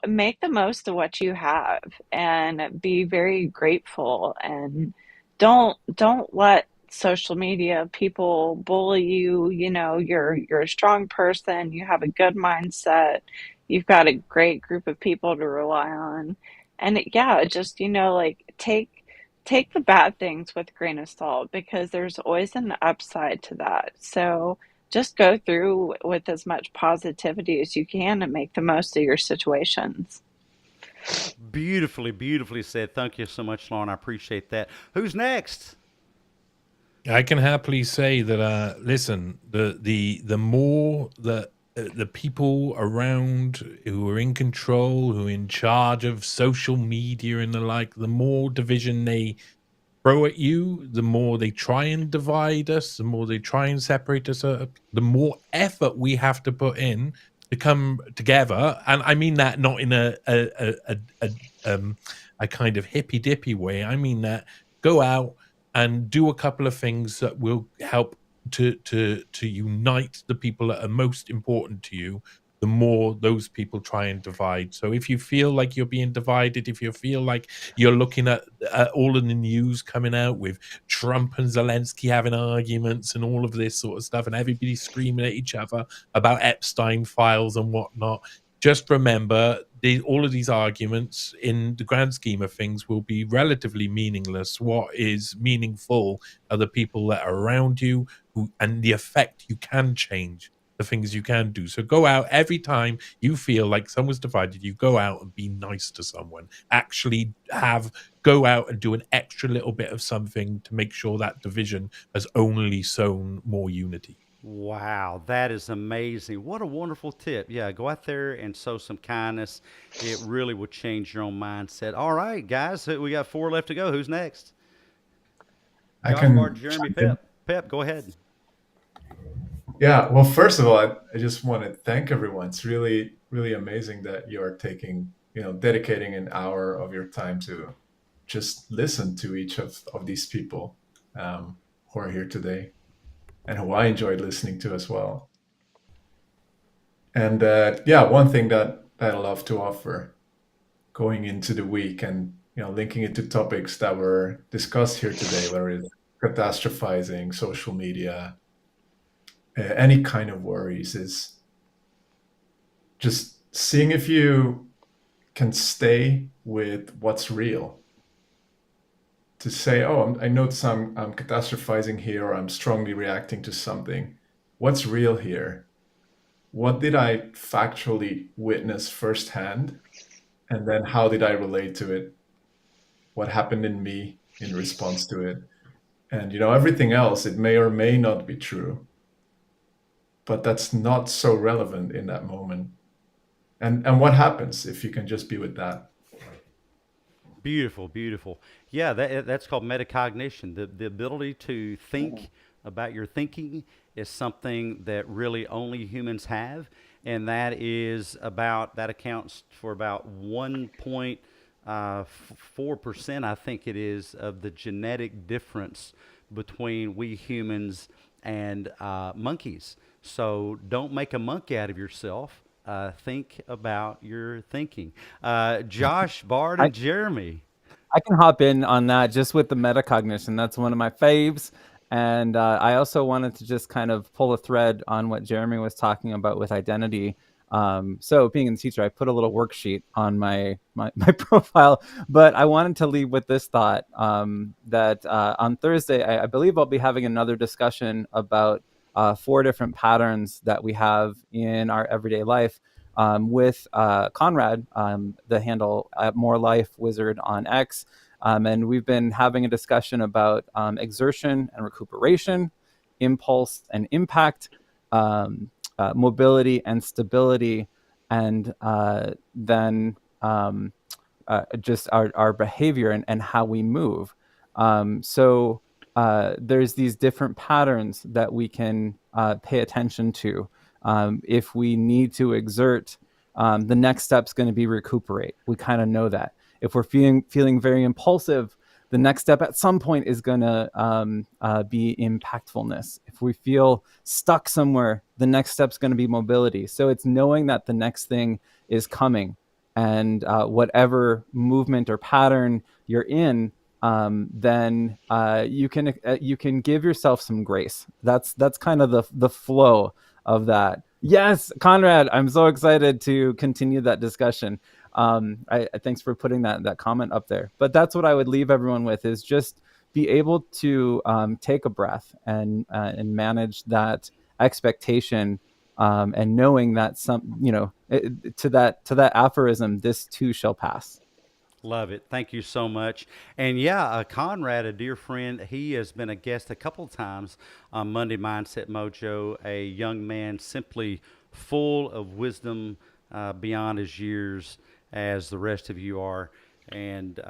make the most of what you have and be very grateful, and don't let social media people bully you. You're a strong person, you have a good mindset, you've got a great group of people to rely on. And yeah, just like take the bad things with a grain of salt, because there's always an upside to that. So just go through with as much positivity as you can and make the most of your situations. Beautifully, beautifully said. Thank you so much, Lauren. I appreciate that. Who's next? I can happily say that listen, the more that the people around who are in control, who are in charge of social media and the like, the more division they throw at you, the more they try and divide us, the more they try and separate us up, the more effort we have to put in to come together. And I mean that not in a kind of hippy dippy way. I mean that go out and do a couple of things that will help to unite the people that are most important to you, the more those people try and divide. So if you feel like you're being divided, if you feel like you're looking at all of the news coming out with Trump and Zelensky having arguments and all of this sort of stuff, and everybody screaming at each other about Epstein files and whatnot, just remember all of these arguments in the grand scheme of things will be relatively meaningless. What is meaningful are the people that are around you and the effect you can change, the things you can do. So go out every time you feel like someone's divided you, go out and be nice to someone. Actually go out and do an extra little bit of something to make sure that division has only sown more unity. Wow, that is amazing. What a wonderful tip. Yeah, go out there and sow some kindness. It really will change your own mindset. All right, guys, we got 4 left to go. Who's next? I Josh, can Bart, Jeremy, chime in. Pep. Pep, go ahead. Yeah, well, first of all, I just want to thank everyone. It's really, really amazing that you're dedicating an hour of your time to just listen to each of these people who are here today and who I enjoyed listening to as well. And one thing that I love to offer going into the week and linking it to topics that were discussed here today, whether it's catastrophizing, social media, any kind of worries, is just seeing if you can stay with what's real. To say, oh, I notice I'm catastrophizing here, or I'm strongly reacting to something. What's real here? What did I factually witness firsthand? And then how did I relate to it? What happened in me in response to it? And everything else, it may or may not be true, but that's not so relevant in that moment. And what happens if you can just be with that? Beautiful, beautiful. Yeah, that's called metacognition. The ability to think about your thinking is something that really only humans have, and that accounts for about 1.4%, I think it is, of the genetic difference between we humans and monkeys. So don't make a monkey out of yourself. Think about your thinking. Josh, Bart, and Jeremy. I can hop in on that just with the metacognition. That's one of my faves. And I also wanted to just kind of pull a thread on what Jeremy was talking about with identity. So being a teacher, I put a little worksheet on my profile, but I wanted to leave with this thought that on Thursday, I believe I'll be having another discussion about 4 different patterns that we have in our everyday life. With Conrad, the handle at More Life Wizard on X. And we've been having a discussion about exertion and recuperation, impulse and impact, mobility and stability, and then just our behavior and how we move. So there's these different patterns that we can pay attention to. If we need to exert, the next step's going to be recuperate. We kind of know that. If we're feeling very impulsive, the next step at some point is going to be impactfulness. If we feel stuck somewhere, the next step's going to be mobility. So it's knowing that the next thing is coming, and whatever movement or pattern you're in, then you can give yourself some grace. That's kind of the flow of that. Yes, Conrad, I'm so excited to continue that discussion. Thanks for putting that comment up there. But that's what I would leave everyone with, is just be able to take a breath and manage that expectation, and knowing that to that aphorism, this too shall pass. Love it. Thank you so much. And yeah, Conrad, a dear friend, he has been a guest a couple of times on Monday Mindset Mojo, a young man simply full of wisdom beyond his years, as the rest of you are. And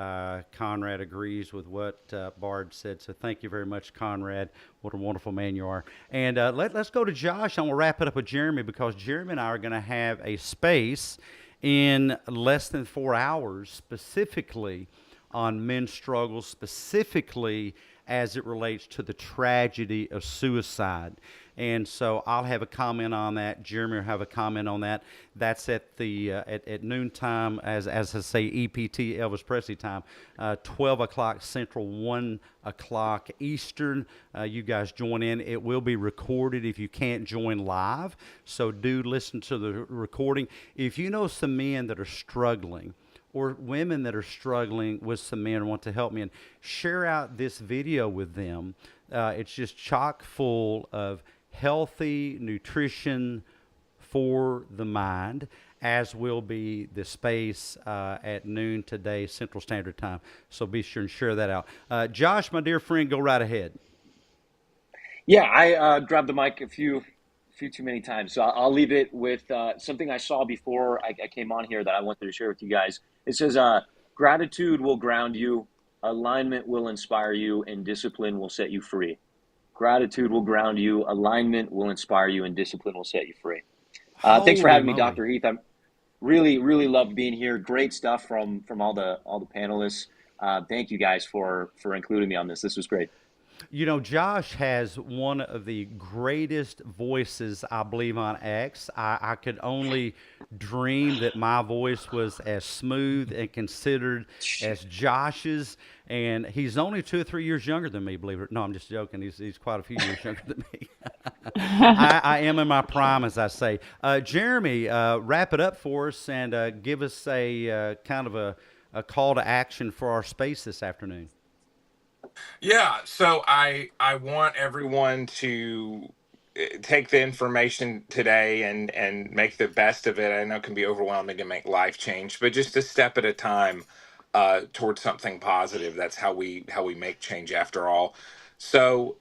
Conrad agrees with what Bard said. So thank you very much, Conrad. What a wonderful man you are. And let's go to Josh. I'm going to wrap it up with Jeremy, because Jeremy and I are going to have a space in less than 4 hours specifically on men's struggles, specifically as it relates to the tragedy of suicide. And so I'll have a comment on that. Jeremy will have a comment on that. That's at the at noontime, as I say, EPT, Elvis Presley time, 12 o'clock Central, 1 o'clock Eastern. You guys join in. It will be recorded if you can't join live. So do listen to the recording. If you know some men that are struggling, or women that are struggling with some men and want to help men, share out this video with them. It's just chock full of healthy nutrition for the mind, as will be the space at noon today, Central Standard Time. So be sure and share that out. Josh, my dear friend, go right ahead. Yeah, I grabbed the mic a few too many times, so I'll leave it with something I saw before I came on here that I wanted to share with you guys. It says, gratitude will ground you, alignment will inspire you, and discipline will set you free. Gratitude will ground you, alignment will inspire you, and discipline will set you free. Thanks for Holy having me, moly. Dr. Heath. I'm really loved being here. Great stuff from all the panelists. Thank you guys for including me on this. This was great. You know, Josh has one of the greatest voices, I believe, on X. I could only dream that my voice was as smooth and considered as Josh's. And he's only 2 or 3 years younger than me, believe it. No, I'm just joking. He's quite a few years younger than me. I am in my prime, as I say. Jeremy, wrap it up for us and give us a kind of a call to action for our space this afternoon. Yeah, so I want everyone to take the information today and make the best of it. I know it can be overwhelming to make life change, but just a step at a time towards something positive. That's how we make change, after all. So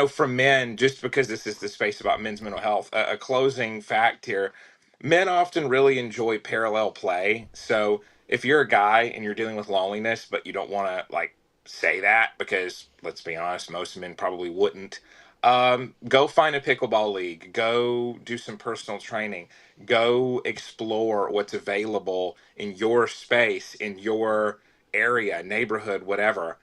for men, just because this is the space about men's mental health, a closing fact here: men often really enjoy parallel play. So if you're a guy and you're dealing with loneliness, but you don't want to say that, because let's be honest, most men probably wouldn't, go find a pickleball league, go do some personal training, go explore what's available in your space, in your area, neighborhood, whatever,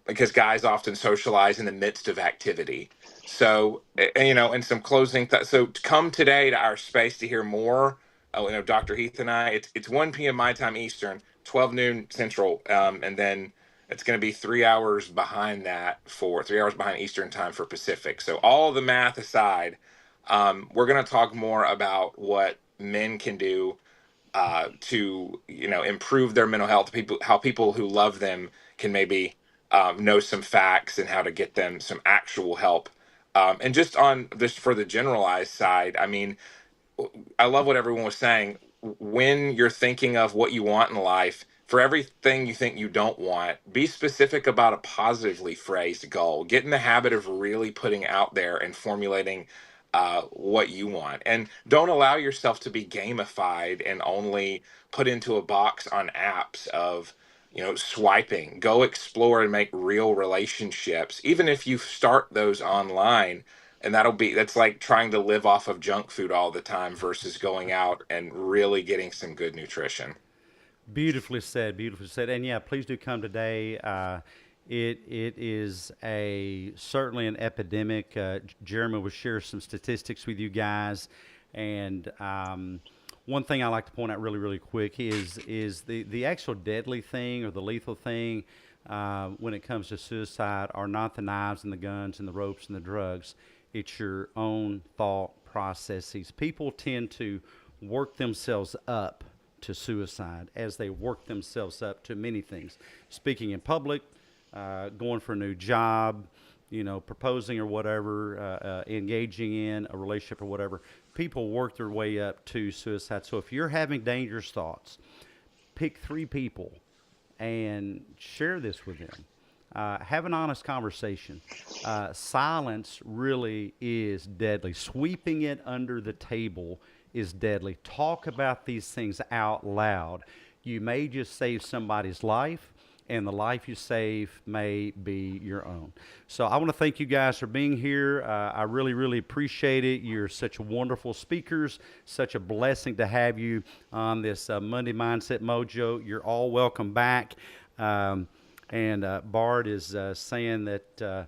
because guys often socialize in the midst of activity. So and some closing thoughts. So come today to our space to hear more. Dr. Heath and I, it's 1 p.m. my time Eastern, 12 noon Central, and then it's going to be 3 hours behind that, for 3 hours behind Eastern time for Pacific. So all the math aside, we're going to talk more about what men can do to improve their mental health. How people who love them can maybe know some facts, and how to get them some actual help And just on this for the generalized side, I mean, I love what everyone was saying. When you're thinking of what you want in life, for everything you think you don't want, be specific about a positively phrased goal. Get in the habit of really putting out there and formulating what you want. And don't allow yourself to be gamified and only put into a box on apps of, swiping. Go explore and make real relationships, even if you start those online, and that's like trying to live off of junk food all the time versus going out and really getting some good nutrition. Beautifully said, beautifully said. And yeah, please do come today. It is certainly an epidemic. Jeremy will share some statistics with you guys, and one thing I like to point out really, really quick is the actual deadly thing or the lethal thing when it comes to suicide are not the knives and the guns and the ropes and the drugs. It's your own thought processes. People tend to work themselves up to suicide as they work themselves up to many things. Speaking in public, going for a new job, proposing or whatever, engaging in a relationship or whatever. People work their way up to suicide. So if you're having dangerous thoughts, pick 3 people and share this with them. Have an honest conversation. Silence really is deadly. Sweeping it under the table is deadly. Talk about these things out loud. You may just save somebody's life, and the life you save may be your own. So I want to thank you guys for being here. I really, really appreciate it. You're such wonderful speakers. Such a blessing to have you on this Monday Mindset Mojo. You're all welcome back. And Bart is saying that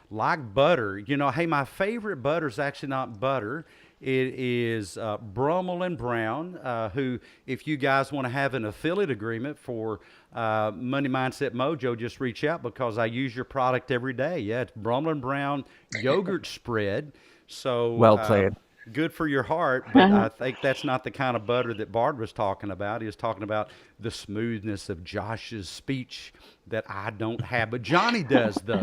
like butter, hey, my favorite butter is actually not butter. It is Brummel and Brown, who, if you guys want to have an affiliate agreement for Money Mindset Mojo, just reach out because I use your product every day. Yeah, it's Brummel and Brown yogurt spread. So Well played. Good for your heart, but I think that's not the kind of butter that Bard was talking about. He was talking about the smoothness of Josh's speech that I don't have, but Johnny does, though.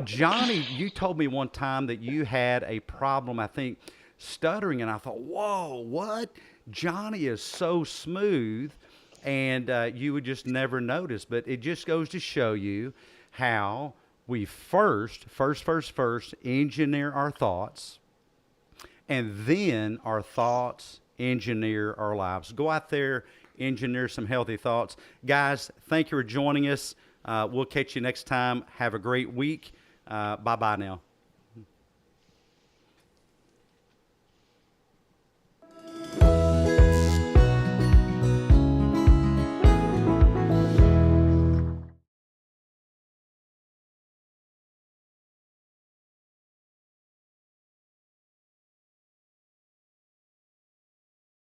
Johnny, you told me one time that you had a problem, I think, stuttering, and I thought, whoa, what? Johnny is so smooth, and you would just never notice. But it just goes to show you how we first engineer our thoughts, and then our thoughts engineer our lives. Go out there, engineer some healthy thoughts. Guys, thank you for joining us. We'll catch you next time. Have a great week. Bye-bye now.